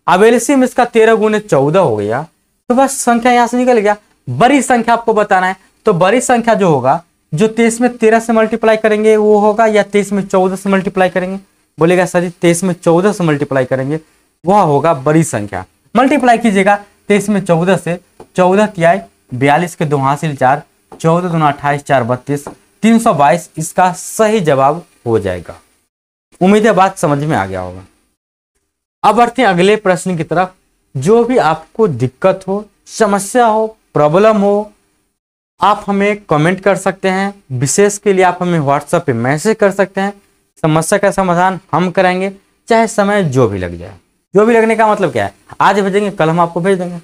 अब एलसीएम इसका 13 गुने 14 हो गया तो बस संख्या यहां से निकल गया। बड़ी संख्या आपको बताना है, तो बड़ी संख्या जो होगा, जो 23 में 13 से मल्टीप्लाई करेंगे वो होगा, या 23 में 14 से मल्टीप्लाई करेंगे। बोलेगा सर जी 23 में 14 से मल्टीप्लाई करेंगे, वह होगा बड़ी संख्या। मल्टीप्लाई कीजिएगा 23 में 14 से, 14 तिहाई 42 के 2 हासिल 4, 14 दूना 28, 4 32, 322 इसका सही जवाब हो जाएगा। उम्मीद है बात समझ में आ गया होगा। अब बढ़ते हैं अगले प्रश्न की तरफ। जो भी आपको दिक्कत हो, समस्या हो, प्रॉब्लम हो, आप हमें कमेंट कर सकते हैं। विशेष के लिए आप हमें व्हाट्सएप पे मैसेज कर सकते हैं। समस्या का समाधान हम कराएंगे, चाहे समय जो भी लग जाए। जो भी लगने का मतलब क्या है, आज भेजेंगे कल हम आपको भेज देंगे।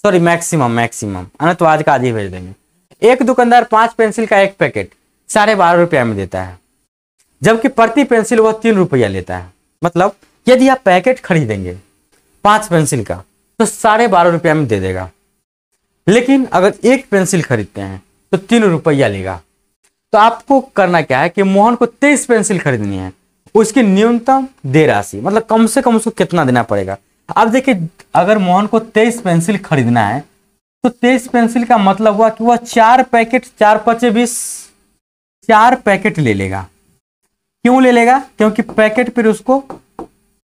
मैक्सिमम अना तो आज का आज ही भेज देंगे। एक दुकानदार 5 पेंसिल का एक पैकेट 12.5 रुपया में देता है, जबकि प्रति पेंसिल वह 3 रुपया लेता है। मतलब यदि आप पैकेट खरीदेंगे 5 पेंसिल का तो 12.5 रुपया में दे देगा, लेकिन अगर एक पेंसिल खरीदते हैं तो 3 रुपया लेगा। तो आपको करना क्या है कि मोहन को 23 पेंसिल खरीदनी है, उसकी न्यूनतम दे राशि, मतलब कम से कम उसको कितना देना पड़ेगा। अब देखिए, अगर मोहन को 23 पेंसिल खरीदना है तो 23 पेंसिल का मतलब हुआ कि वह 4 पैकेट, 4 पचे 20, 4 पैकेट ले लेगा। क्यों ले लेगा? क्योंकि पैकेट फिर उसको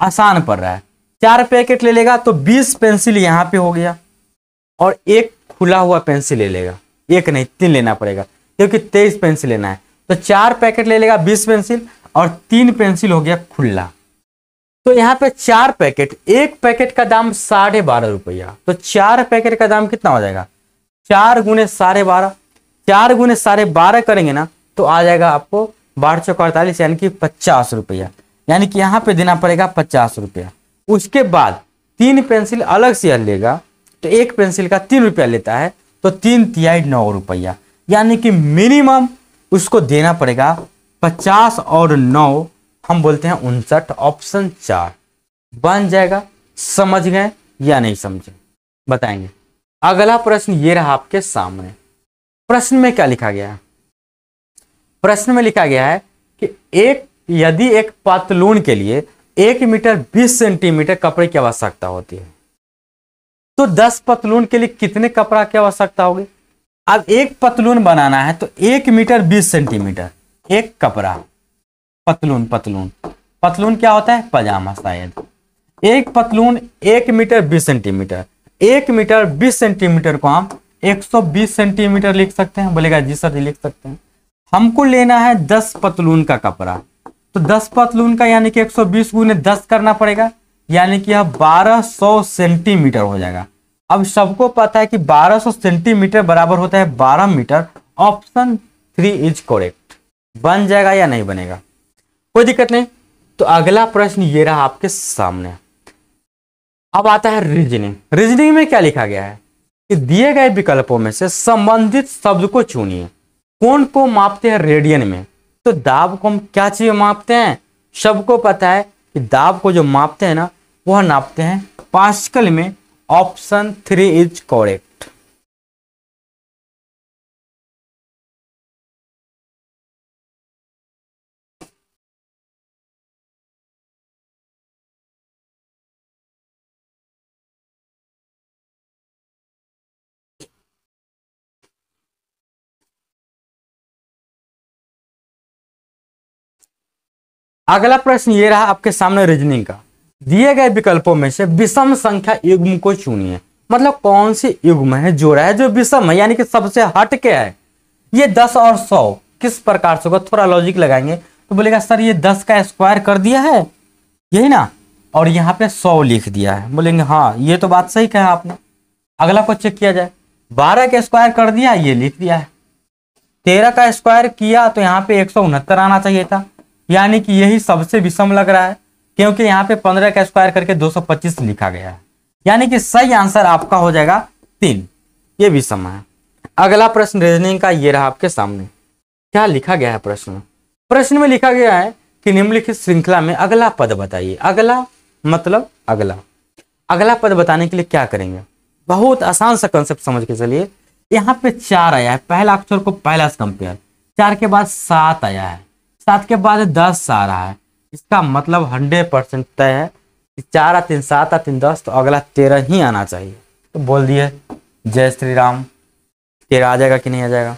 आसान पड़ रहा है। 4 पैकेट ले लेगा तो 20 पेंसिल यहां पे हो गया, और एक खुला हुआ पेंसिल ले लेगा। एक नहीं 3 लेना पड़ेगा क्योंकि 23 पेंसिल लेना है। तो 4 पैकेट ले लेगा 20 पेंसिल, और 3 पेंसिल हो गया खुला। तो यहाँ पे 4 पैकेट, एक पैकेट का दाम 12.5 रुपया। तो 4 पैकेट का दाम कितना हो जाएगा? 4 गुने 12.5, 4 गुने 12.5 करेंगे ना तो आ जाएगा आपको 12×4 यानी कि 50 रुपया। यानी कि यहाँ पे देना पड़ेगा 50 रुपया। उसके बाद 3 पेंसिल अलग से लेगा, तो एक पेंसिल का 3 रुपया लेता है, तो 3 तिहाई 9 रुपया। यानी कि मिनिमम उसको देना पड़ेगा 50 और 9, हम बोलते हैं 59। ऑप्शन 4 बन जाएगा। समझ गए या नहीं समझे बताएंगे। अगला प्रश्न ये रहा आपके सामने। प्रश्न में क्या लिखा गया है? प्रश्न में लिखा गया है कि यदि एक पतलून के लिए 1 मीटर 20 सेंटीमीटर कपड़े की आवश्यकता होती है, तो 10 पतलून के लिए कितने कपड़ा की आवश्यकता होगी? अब एक पतलून बनाना है तो 1 मीटर 20 सेंटीमीटर एक कपड़ा। पतलून क्या होता है? पजामा शायद। एक पतलून 1 मीटर 20 सेंटीमीटर। 1 मीटर 20 सेंटीमीटर को हम 120 सेंटीमीटर लिख सकते हैं। बोलेगा जी सर जी लिख सकते हैं। हमको लेना है 10 पतलून का कपड़ा, तो 10 पतलून का यानी कि 120 गुने 10 करना पड़ेगा, यानी कि यह 1200 सेंटीमीटर हो जाएगा। अब सबको पता है कि 1200 सेंटीमीटर बराबर होता है 12 मीटर। Option 3 is correct. बन जाएगा या नहीं बनेगा? कोई दिक्कत नहीं। तो अगला प्रश्न ये रहा आपके सामने। अब आता है रीजनिंग। रीजनिंग में क्या लिखा गया है कि दिए गए विकल्पों में से संबंधित शब्द को चुनिए। कोण को मापते हैं रेडियन में, तो दाब को हम क्या चीज मापते हैं? सबको पता है कि दाब को जो मापते हैं ना, वह नापते हैं पास्कल में। Option 3 is correct. अगला प्रश्न ये रहा आपके सामने रीजनिंग का। दिए गए विकल्पों में से विषम संख्या युग्म को चुनिए। मतलब कौन सी युग्म है जोड़ा है जो विषम है, यानी कि सबसे हट के है। ये 10 और 100 किस प्रकार से होगा? थोड़ा लॉजिक लगाएंगे तो बोलेगा सर ये 10 का स्क्वायर कर दिया है, यही ना, और यहाँ पे 100 लिख दिया है। बोलेंगे हाँ ये तो बात सही कहा आपने। अगला को चेक किया जाए। 12 का स्क्वायर कर दिया, ये लिख दिया है। 13 का स्क्वायर किया तो यहाँ पे 169 आना चाहिए था, यानी कि यही सबसे विषम लग रहा है, क्योंकि यहाँ पे 15 का स्क्वायर करके 225 लिखा गया है। यानी कि सही आंसर आपका हो जाएगा 3, ये विषम है। अगला प्रश्न रीजनिंग का ये रहा आपके सामने। क्या लिखा गया है प्रश्न में लिखा गया है कि निम्नलिखित श्रृंखला में अगला पद बताइए। अगला मतलब अगला पद बताने के लिए क्या करेंगे, बहुत आसान सा कंसेप्ट समझ के चलिए। यहाँ पे 4 आया है, पहला अक्षर को पहला से कंपेयर, 4 के बाद 7 आया है, 7 के बाद 10 आ रहा है। इसका मतलब 100% तय है कि 4 3 7 3 10, तो अगला 13 ही आना चाहिए। तो बोल दिए जय श्री राम, 13 आ जाएगा कि नहीं आ जाएगा।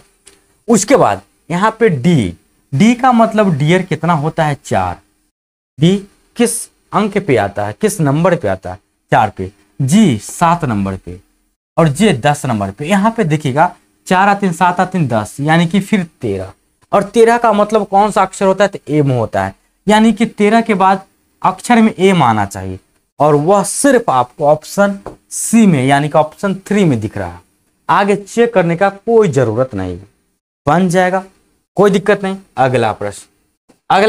उसके बाद यहाँ पे डी का मतलब डियर कितना होता है 4, डी किस अंक पे आता है, किस नंबर पे आता है 4 पे, जी 7 नंबर पे और जे 10 नंबर पे। यहाँ पे देखिएगा 4 3 7 3 10 यानी कि फिर 13, और 13 का मतलब कौन सा अक्षर होता है, तो एम होता है। यानी कि 13 के बाद अक्षर में एम आना चाहिए, और वह सिर्फ आपको ऑप्शन सी में यानी कि ऑप्शन 3 में दिख रहा है। आगे चेक करने का कोई जरूरत नहीं, बन जाएगा, कोई दिक्कत नहीं। अगला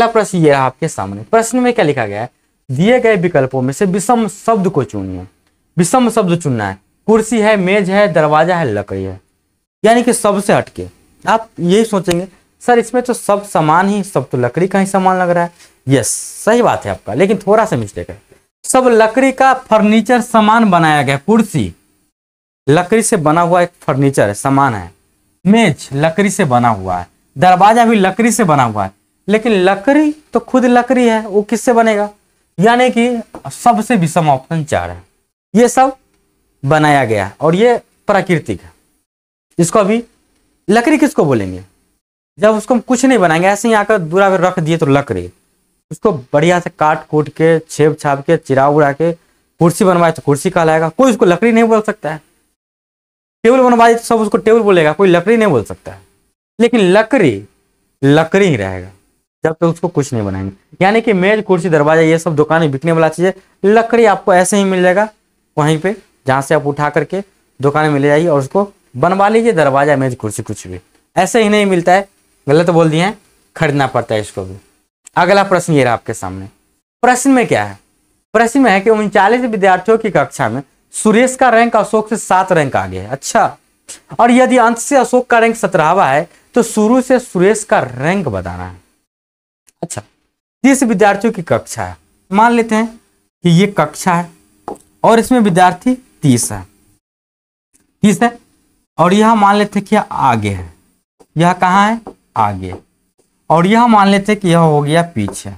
प्रश्न ये रहा आपके सामने। प्रश्न में क्या लिखा गया है, दिए गए विकल्पों में से विषम शब्द को चुनिए। विषम शब्द चुनना है, कुर्सी है, मेज है, दरवाजा है, लकड़ी है, यानी कि सबसे हटके। आप यही सोचेंगे सर इसमें तो सब समान ही, सब तो लकड़ी का ही सामान लग रहा है। यस, सही बात है आपका, लेकिन थोड़ा सा मिस्टेक है। सब लकड़ी का फर्नीचर सामान बनाया गया, कुर्सी लकड़ी से बना हुआ एक फर्नीचर है, सामान है, मेज लकड़ी से बना हुआ है, दरवाजा भी लकड़ी से बना हुआ है, लेकिन लकड़ी तो खुद लकड़ी है, वो किससे बनेगा। यानी कि सबसे विषम ऑप्शन 4 है, ये सब बनाया गया और ये प्राकृतिक है। इसको अभी लकड़ी किसको बोलेंगे, जब उसको हम कुछ नहीं बनाएंगे, ऐसे ही आकर दूरा पे रख दिए तो लकड़ी, उसको बढ़िया से काट कूट के छेप छाप के चिरा उड़ा के कुर्सी बनवाए तो कुर्सी कहलाएगा। कोई उसको लकड़ी नहीं बोल सकता है। टेबल बनवाए तो सब उसको टेबल बोलेगा, कोई लकड़ी नहीं बोल सकता है। लेकिन लकड़ी ही रहेगा जब तक उसको कुछ नहीं बनाएंगे। यानी कि मेज कुर्सी दरवाजा ये सब दुकान में बिकने वाला चीज़ है, लकड़ी आपको ऐसे ही मिल जाएगा वहीं पे, जहाँ से आप उठा करके दुकान में ले जाइए और उसको बनवा लीजिए, दरवाजा मेज कुर्सी कुछ भी ऐसे ही नहीं मिलता है, गलत बोल दिए हैं, खरीदना पड़ता है इसको भी। अगला प्रश्न ये रहा आपके सामने। प्रश्न में क्या है, प्रश्न में है कि 39 विद्यार्थियों की कक्षा में सुरेश का रैंक अशोक से 7 रैंक आगे है। अच्छा, और यदि अंत से अशोक का रैंक 17वां है तो शुरू से सुरेश का रैंक बताना है। अच्छा, 30 विद्यार्थियों की कक्षा है, मान लेते हैं कि ये कक्षा है और इसमें विद्यार्थी 30 है, और यह मान लेते हैं कि आगे है, यह कहाँ है आगे, और यह मान लेते हैं कि यह हो गया पीछे।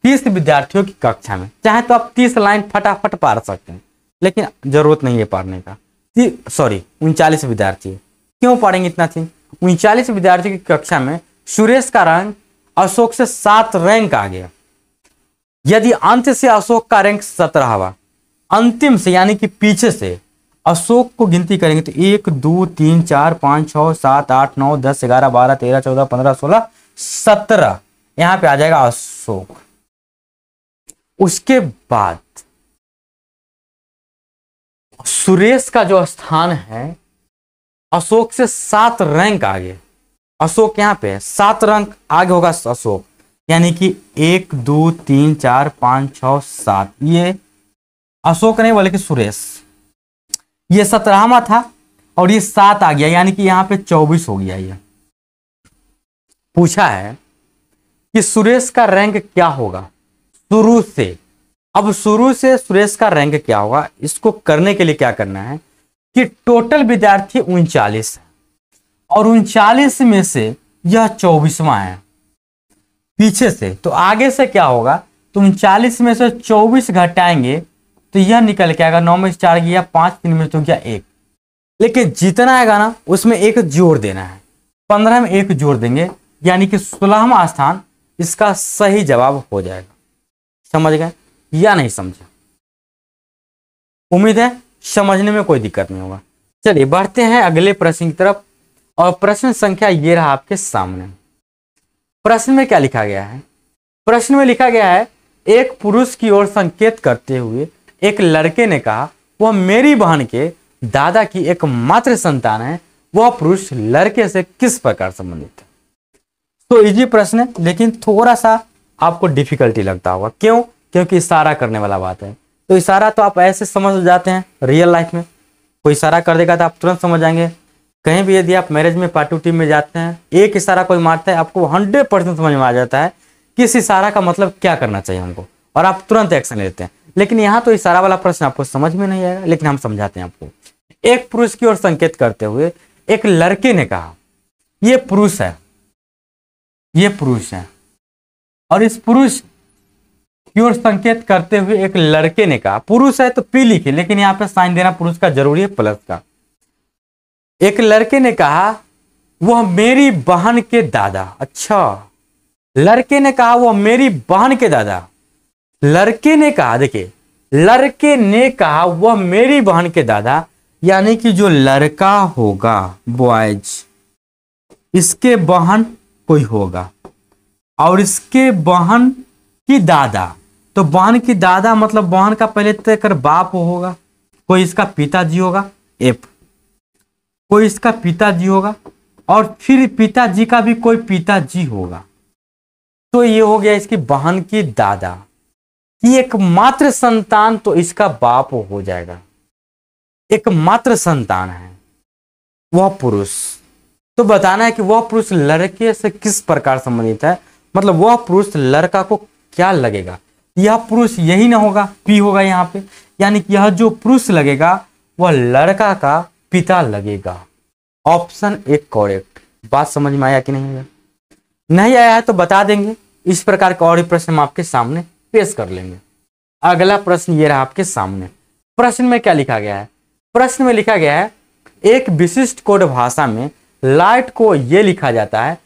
30 विद्यार्थियों की कक्षा में, चाहे तो आप 30 लाइन फटाफट पार सकते हैं, लेकिन जरूरत नहीं है पारने का। 39 विद्यार्थी, क्यों पढ़ेंगे इतना चीज। 39 विद्यार्थियों की कक्षा में सुरेश का रैंक अशोक से 7 रैंक आ गया। यदि अंत से अशोक का रैंक 17वां, अंतिम से यानी कि पीछे से अशोक को गिनती करेंगे तो 1 2 3 4 5 6 7 8 9 10 11 12 13 14 15 16 17, यहां पे आ जाएगा अशोक। उसके बाद सुरेश का जो स्थान है अशोक से 7 रैंक आगे, अशोक यहाँ पे 7 रैंक आगे होगा अशोक, यानी कि 1 2 3 4 5 6 7, ये अशोक नहीं बल्कि सुरेश, ये 17वां था और ये 7 आ गया, यानी कि यहाँ पे 24 हो गया। ये पूछा है कि सुरेश का रैंक क्या होगा शुरू से। अब शुरू से सुरेश का रैंक क्या होगा, इसको करने के लिए क्या करना है कि टोटल विद्यार्थी 39 है और 39 में से यह 24वां है पीछे से, तो आगे से क्या होगा, तो 39 में से 24 घटाएंगे तो यह निकल के आएगा, 9 में 4 गया 5, 3 में तो क्या 1, लेकिन जितना आएगा ना उसमें 1 जोड़ देना है, 15 में 1 जोड़ देंगे, यानी कि 16वां स्थान इसका सही जवाब हो जाएगा। समझ गए या नहीं समझे, उम्मीद है समझने में कोई दिक्कत नहीं होगा। चलिए बढ़ते हैं अगले प्रश्न की तरफ, और प्रश्न संख्या ये रहा आपके सामने। प्रश्न में क्या लिखा गया है, प्रश्न में लिखा गया है एक पुरुष की ओर संकेत करते हुए एक लड़के ने कहा वह मेरी बहन के दादा की एकमात्र संतान है, वह पुरुष लड़के से किस प्रकार संबंधित है। तो इजी प्रश्न है, लेकिन थोड़ा सा आपको डिफिकल्टी लगता होगा। क्यों? क्योंकि इशारा करने वाला बात है। तो इशारा तो आप ऐसे समझ जाते हैं, रियल लाइफ में कोई इशारा कर देगा तो आप तुरंत समझ जाएंगे। कहीं भी यदि आप मैरिज में पार्टी टीम में जाते हैं, एक इशारा कोई मारता है, आपको 100% समझ में आ जाता है कि इस इशारा का मतलब क्या करना चाहिए हमको, और आप तुरंत एक्शन लेते हैं। लेकिन यहाँ तो इशारा वाला प्रश्न आपको समझ में नहीं आएगा, लेकिन हम समझाते हैं आपको। एक पुरुष की ओर संकेत करते हुए एक लड़के ने कहा, ये पुरुष है, ये पुरुष है, और इस पुरुष की ओर संकेत करते हुए एक लड़के ने कहा, पुरुष है तो पी लिखे, लेकिन यहाँ पे साइन देना पुरुष का जरूरी है, प्लस का। एक लड़के ने कहा वह मेरी बहन के दादा। अच्छा, लड़के ने कहा वह मेरी बहन के दादा। लड़के ने कहा, देखिए लड़के ने कहा वह मेरी बहन के दादा, यानी कि जो लड़का होगा बॉयज, इसके बहन कोई होगा और इसके बहन की दादा। तो बहन की दादा मतलब बहन का पहले तक बाप होगा, कोई इसका पिताजी होगा, एफ, कोई इसका पिताजी होगा, और फिर पिताजी का भी कोई पिताजी होगा। तो ये हो गया इसकी बहन की दादा की एकमात्र संतान, तो इसका बाप हो जाएगा। एकमात्र संतान है वह पुरुष। तो बताना है कि वह पुरुष लड़के से किस प्रकार संबंधित है, मतलब वह पुरुष लड़का को क्या लगेगा। यह पुरुष यही ना होगा, पी होगा यहाँ पे, यानी कि यह जो पुरुष लगेगा वह लड़का का पिता लगेगा। ऑप्शन एक करेक्ट। बात समझ में आया कि नहीं आया? नहीं आया है तो बता देंगे, इस प्रकार का और ही प्रश्न हम आपके सामने पेश कर लेंगे। अगला प्रश्न ये रहा आपके सामने। प्रश्न में क्या लिखा गया है? प्रश्न में लिखा गया है, एक विशिष्ट कोड भाषा में लाइट को ये लिखा जाता है,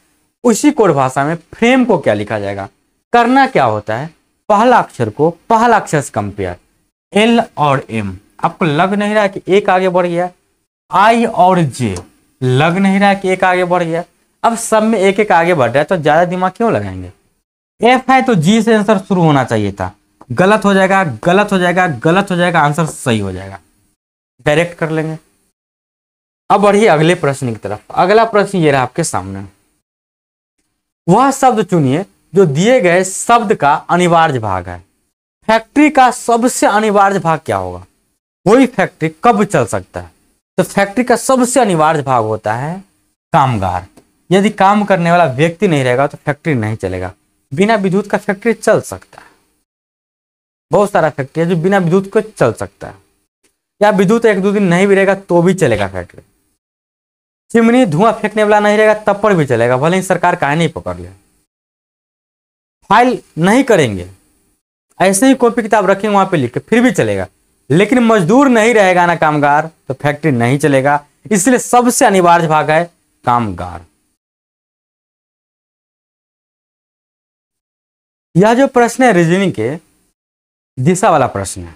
उसी कोड भाषा में फ्रेम को क्या लिखा जाएगा। करना क्या होता है, पहला अक्षर को पहला अक्षर से कंपेयर, एल और एम। आपको लग नहीं रहा कि एक आगे बढ़ गया, आई और जे लग नहीं रहा कि एक आगे बढ़ गया। अब सब में एक एक आगे बढ़ रहा है तो ज्यादा दिमाग क्यों लगाएंगे। एफ है तो जी से आंसर शुरू होना चाहिए था, गलत हो जाएगा, गलत हो जाएगा, गलत हो जाएगा, आंसर सही हो जाएगा। डायरेक्ट कर लेंगे। अब बढ़िए अगले प्रश्न की तरफ। अगला प्रश्न ये रहा आपके सामने, वह शब्द चुनिए जो दिए गए शब्द का अनिवार्य भाग है। फैक्ट्री का सबसे अनिवार्य भाग क्या होगा? कोई फैक्ट्री कब चल सकता है? तो फैक्ट्री का सबसे अनिवार्य भाग होता है कामगार। यदि काम करने वाला व्यक्ति नहीं रहेगा तो फैक्ट्री नहीं चलेगा। बिना विद्युत का फैक्ट्री चल सकता है, बहुत सारा फैक्ट्री है जो बिना विद्युत को चल सकता है, या विद्युत एक दो दिन नहीं भी रहेगा तो भी चलेगा फैक्ट्री। चिमनी धुआं फेंकने वाला नहीं रहेगा तब पर भी चलेगा, भले ही सरकार काहे नहीं पकड़ ले। फाइल नहीं करेंगे, ऐसे ही कॉपी किताब रखेंगे वहां पे लिख के फिर भी चलेगा, लेकिन मजदूर नहीं रहेगा ना कामगार तो फैक्ट्री नहीं चलेगा। इसलिए सबसे अनिवार्य भाग है कामगार। यह जो प्रश्न है रीजनिंग के दिशा वाला प्रश्न है,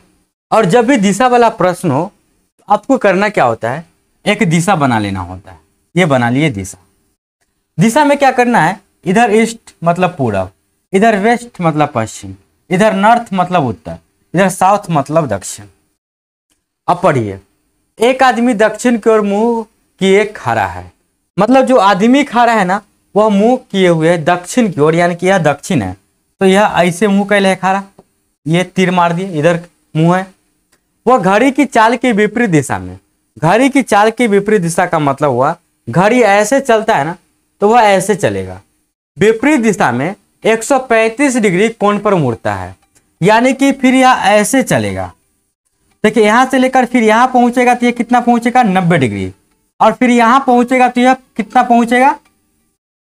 और जब भी दिशा वाला प्रश्न हो तो आपको करना क्या होता है, एक दिशा बना लेना होता है। ये बना लिए दिशा। दिशा में क्या करना है, इधर ईस्ट मतलब पूरब, इधर वेस्ट मतलब पश्चिम, इधर नॉर्थ मतलब उत्तर, इधर साउथ मतलब दक्षिण। अब पढ़िए, एक आदमी दक्षिण की ओर मुंह किए खड़ा है, मतलब जो आदमी खड़ा है ना वह मुंह किए हुए है दक्षिण की ओर, यानी कि यह दक्षिण है। तो यह ऐसे मुंह कैले है खड़ा, ये तीर मार दिए, इधर मुंह है। वह घड़ी की चाल के विपरीत दिशा में, घड़ी की चाल के विपरीत दिशा का मतलब हुआ घड़ी ऐसे चलता है ना तो वह ऐसे चलेगा, विपरीत दिशा में 135 डिग्री कोण पर मुड़ता है, यानी कि फिर यह ऐसे चलेगा। देखिए यहां से लेकर फिर यहां पहुंचेगा तो यह कितना पहुंचेगा 90 डिग्री, और फिर यहां पहुंचेगा तो यह कितना पहुंचेगा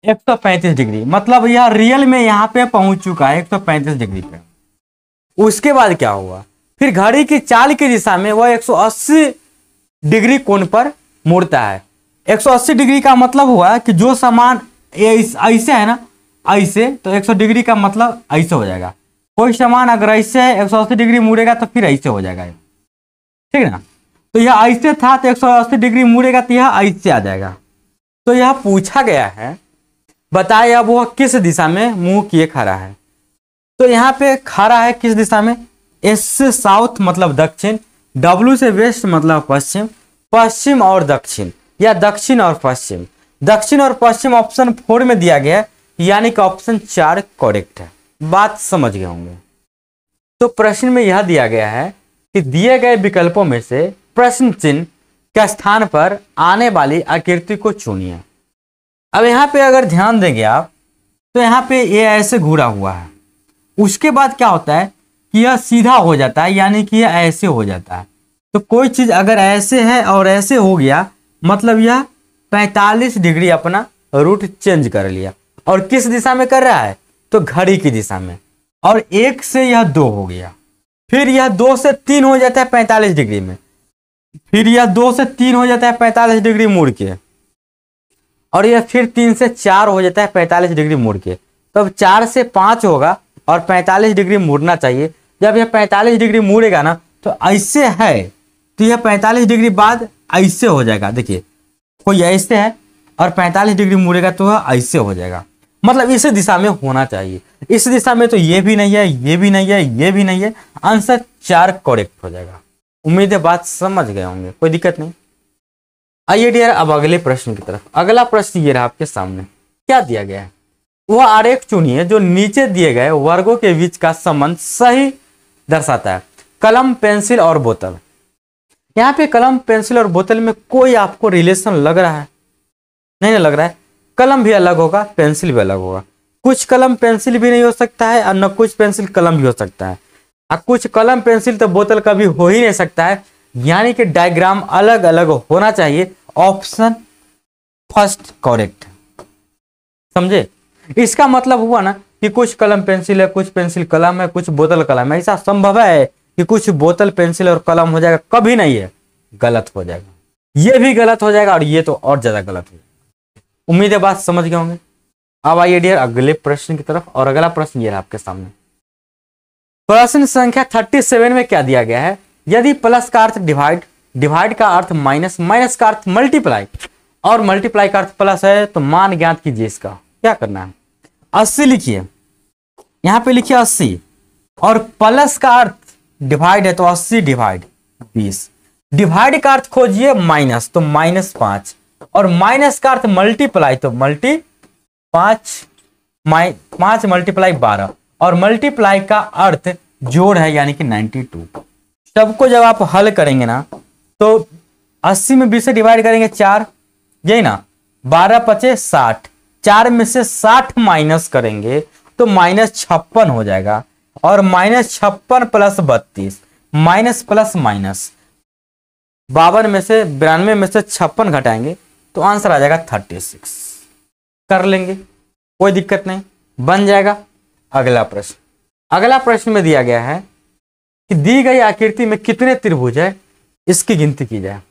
135 डिग्री, मतलब यह रियल में यहां पे पहुंच चुका है 135 डिग्री पे। उसके बाद क्या हुआ, फिर घड़ी की चाल की दिशा में वह 180 डिग्री कोण पर मुड़ता है। 180 डिग्री का मतलब हुआ कि जो सामान ऐसे है ना ऐसे, तो 100 डिग्री का मतलब ऐसे हो जाएगा। कोई सामान अगर ऐसे है 180 डिग्री मुड़ेगा तो फिर ऐसे हो जाएगा, ठीक है ना। तो यह ऐसे था तो 180 डिग्री मुड़ेगा तो यह ऐसे आ जाएगा। तो यह पूछा गया है, बताए अब वह किस दिशा में मुंह किए खड़ा है। तो यहाँ पे खड़ा है किस दिशा में, एस से साउथ मतलब दक्षिण, डब्ल्यू से वेस्ट मतलब पश्चिम, पश्चिम और दक्षिण या दक्षिण और पश्चिम। दक्षिण और पश्चिम ऑप्शन 4 में दिया गया है, यानी कि ऑप्शन 4 करेक्ट है। बात समझ गए होंगे। तो प्रश्न में यह दिया गया है कि दिए गए विकल्पों में से प्रश्न चिन्ह के स्थान पर आने वाली आकृति को चुनिए। अब यहाँ पे अगर ध्यान देंगे आप तो यहाँ पे ये ऐसे घूरा हुआ है, उसके बाद क्या होता है कि यह सीधा हो जाता है, यानी कि यह ऐसे हो जाता है। तो कोई चीज अगर ऐसे है और ऐसे हो गया मतलब यह 45 डिग्री अपना रूट चेंज कर लिया। और किस दिशा में कर रहा है? तो घड़ी की दिशा में। और 1 से यह 2 हो गया, फिर यह 2 से 3 हो जाता है 45 डिग्री में, फिर यह 2 से 3 हो जाता है 45 डिग्री मुड़ के, और यह फिर 3 से 4 हो जाता है 45 डिग्री मुड़ के। तो अब 4 से 5 होगा और 45 डिग्री मुड़ना चाहिए। जब यह 45 डिग्री मुड़ेगा ना तो ऐसे है, तो यह 45 डिग्री बाद ऐसे हो जाएगा। देखिए कोई ऐसे है और 45 डिग्री मुड़ेगा तो वह ऐसे हो जाएगा, मतलब इस दिशा में होना चाहिए। इस दिशा में तो ये भी नहीं है, ये भी नहीं है, ये भी नहीं है। आंसर 4 करेक्ट हो जाएगा। उम्मीद है बात समझ गए होंगे, कोई दिक्कत नहीं। आइए डियर अब अगले प्रश्न की तरफ। अगला प्रश्न ये रहा आपके सामने, क्या दिया गया है? वह आरेख चुनिए जो नीचे दिए गए वर्गों के बीच का संबंध सही दर्शाता है। कलम, पेंसिल और बोतल। यहाँ पे कलम, पेंसिल और बोतल में कोई आपको रिलेशन लग रहा है? नहीं लग रहा है। कलम भी अलग होगा, पेंसिल भी अलग होगा। कुछ कलम पेंसिल भी नहीं हो सकता है और न कुछ पेंसिल कलम भी हो सकता है, और कुछ कलम पेंसिल तो बोतल कभी हो ही नहीं सकता है। यानी कि डायग्राम अलग अलग होना चाहिए। ऑप्शन फर्स्ट करेक्ट, समझे? इसका मतलब हुआ ना कि कुछ कलम पेंसिल है, कुछ पेंसिल कलम है, कुछ बोतल कलम है। ऐसा संभव है कि कुछ बोतल पेंसिल और कलम हो जाएगा? कभी नहीं है, गलत हो जाएगा। ये भी गलत हो जाएगा और ये तो और ज्यादा गलत हो जाएगा। उम्मीद है बात समझ गए होंगे। अब आइए डियर अगले प्रश्न की तरफ, और अगला प्रश्न ये रहा आपके सामने। प्रश्न संख्या 37 में क्या दिया गया है? यदि प्लस का अर्थ डिवाइड, डिवाइड का अर्थ माइनस, माइनस का अर्थ मल्टीप्लाई और मल्टीप्लाई का अर्थ प्लस है तो मान ज्ञात कीजिए। इसका क्या करना है? 80 लिखिए, यहां पे लिखिए 80, और प्लस का अर्थ डिवाइड है तो 80 डिवाइड 20। डिवाइड का अर्थ खोजिए माइनस, तो -5, और माइनस का अर्थ मल्टीप्लाई तो मल्टी 5 मल्टीप्लाई 12, और मल्टीप्लाई का अर्थ जोड़ है यानी कि 92। सबको जब आप हल करेंगे ना तो 80 में 20 से डिवाइड करेंगे 4, यही ना, 12 पचे 60, 4 में से 60 माइनस करेंगे तो -56 हो जाएगा, और -56 प्लस 32, माइनस प्लस माइनस 52 में से 92 में से 56 घटाएंगे तो आंसर आ जाएगा 36। कर लेंगे, कोई दिक्कत नहीं, बन जाएगा। अगला प्रश्न, अगला प्रश्न में दिया गया है कि दी गई आकृति में कितने त्रिभुज है, इसकी गिनती की जाए।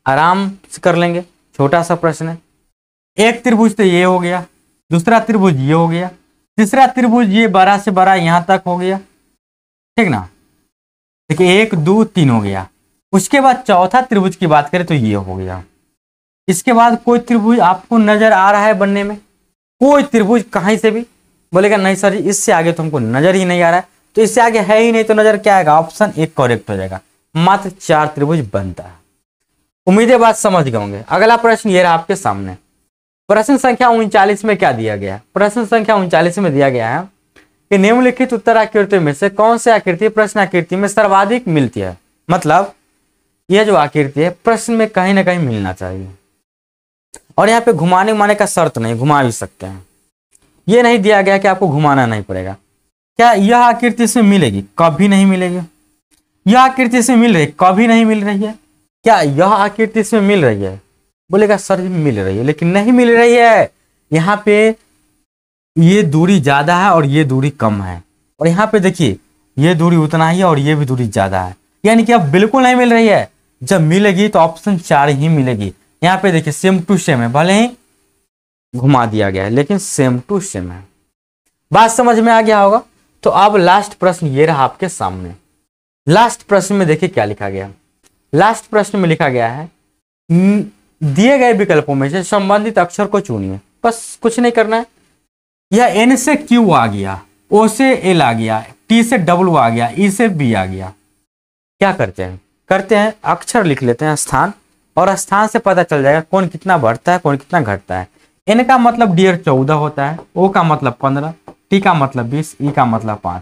आराम से कर लेंगे, छोटा सा प्रश्न है। एक त्रिभुज तो ये हो गया, दूसरा त्रिभुज ये हो गया, तीसरा त्रिभुज ये बड़ा से बड़ा यहां तक हो गया, ठीक ना। देखिए 1 2 3 हो गया। उसके बाद चौथा त्रिभुज की बात करें तो ये हो गया। इसके बाद कोई त्रिभुज आपको नजर आ रहा है बनने में? कोई त्रिभुज कहीं से भी? बोलेगा नहीं सर जी इससे आगे तो हमको नजर ही नहीं आ रहा है, तो इससे आगे है ही नहीं तो नजर क्या आएगा? ऑप्शन 1 करेक्ट हो जाएगा। मात्र 4 त्रिभुज बनता है। उम्मीद है बात समझ गए होंगे। अगला प्रश्न ये रहा आपके सामने। प्रश्न संख्या 39 में क्या दिया गया है? प्रश्न संख्या 39 में दिया गया है कि निम्नलिखित उत्तर आकृतियों में से कौन सी आकृति प्रश्न आकृति में सर्वाधिक मिलती है? मतलब यह जो आकृति है प्रश्न में कहीं ना कहीं मिलना चाहिए, और यहाँ पे घुमाने घुमाने का शर्त नहीं, घुमा भी सकते हैं। ये नहीं दिया गया कि आपको घुमाना नहीं पड़ेगा। क्या यह आकृति से मिलेगी? कभी नहीं मिलेगी। यह आकृति से मिल रही, कभी नहीं मिल रही है। क्या यह आकृति से मिल रही है? बोलेगा सर मिल रही है, लेकिन नहीं मिल रही है। यहाँ पे ये दूरी ज्यादा है और ये दूरी कम है, और यहाँ पे देखिए ये दूरी उतना ही है और ये भी दूरी ज्यादा है, यानी कि अब बिल्कुल नहीं मिल रही है। जब मिलेगी तो ऑप्शन 4 ही मिलेगी। यहाँ पे देखिए सेम टू सेम है, भले ही घुमा दिया गया है लेकिन सेम टू सेम है। बात समझ में आ गया होगा। तो अब लास्ट प्रश्न ये रहा आपके सामने। लास्ट प्रश्न में देखिए क्या लिखा गया। लास्ट प्रश्न में लिखा गया है दिए गए विकल्पों में से संबंधित अक्षर को चुनिए। बस कुछ नहीं करना है। यह N से Q आ गया, O से L आ गया, T से W आ गया, E से B आ गया। क्या करते हैं अक्षर लिख लेते हैं स्थान, और स्थान से पता चल जाएगा कौन कितना बढ़ता है कौन कितना घटता है। एन का मतलब डियर 14 होता है, ओ का मतलब 15, टी का मतलब 20, ई का मतलब 5,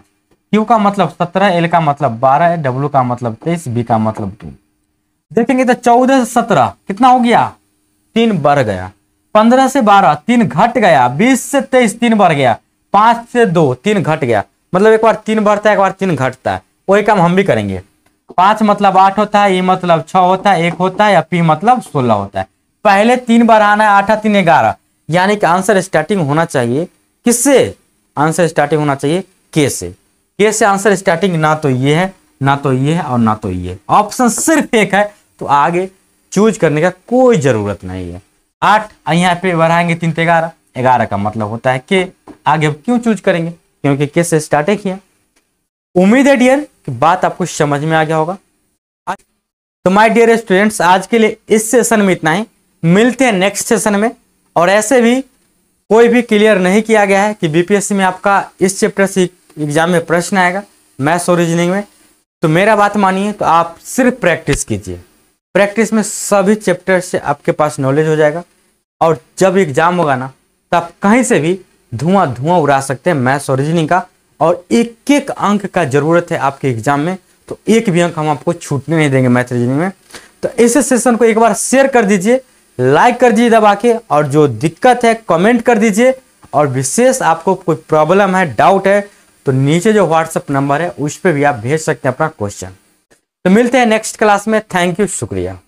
क्यू का मतलब 17, एल का मतलब 12 है, डब्ल्यू का मतलब 23, बी का मतलब 2। देखेंगे तो 14 से 17 कितना हो गया, 3 बढ़ गया। 15 से 12 3 घट गया। 20 से 23 3 बढ़ गया। 5 से 2 3 घट गया। मतलब एक बार 3 बढ़ता है, एक बार 3 घटता है। वही काम हम भी करेंगे। 5 मतलब 8 होता है, ई मतलब 6 होता है, 1 होता है, या पी मतलब 16 होता है। पहले 3 बढ़ाना है, 8 3 11, यानी कि आंसर स्टार्टिंग होना चाहिए किससे, आंसर स्टार्टिंग होना चाहिए के से। के से आंसर स्टार्टिंग ना तो ये है, ना तो ये है, और ना तो ये। ऑप्शन सिर्फ एक है, तो आगे चूज करने का कोई जरूरत नहीं है। 8 यहाँ पे बढ़ाएंगे 3 से 11, 11 का मतलब होता है के। आगे अब क्यों चूज करेंगे, क्योंकि के से स्टार्टिंग किया। उम्मीद है डियर कि बात आपको समझ में आ गया होगा। तो माय डियर स्टूडेंट्स, आज के लिए इस सेशन में इतना ही। मिलते हैं नेक्स्ट सेशन में। और ऐसे भी कोई भी क्लियर नहीं किया गया है कि बीपीएससी में आपका इस चैप्टर से एग्जाम में प्रश्न आएगा, मैथ्स और रीजनिंग में। तो मेरा बात मानिए, तो आप सिर्फ प्रैक्टिस कीजिए। प्रैक्टिस में सभी चैप्टर से आपके पास नॉलेज हो जाएगा, और जब एग्जाम होगा ना, तब कहीं से भी धुआं धुआं उड़ा सकते हैं मैथ्स और रीजनिंग का। और एक एक अंक का जरूरत है आपके एग्जाम में, तो एक भी अंक हम आपको छूटने नहीं देंगे मैथ रीजनिंग में। तो इस सेशन को एक बार शेयर कर दीजिए, लाइक कर दीजिए दबा के, और जो दिक्कत है कमेंट कर दीजिए। और विशेष आपको कोई प्रॉब्लम है, डाउट है, तो नीचे जो व्हाट्सएप नंबर है उस पर भी आप भेज सकते हैं अपना क्वेश्चन। तो मिलते हैं नेक्स्ट क्लास में। थैंक यू, शुक्रिया।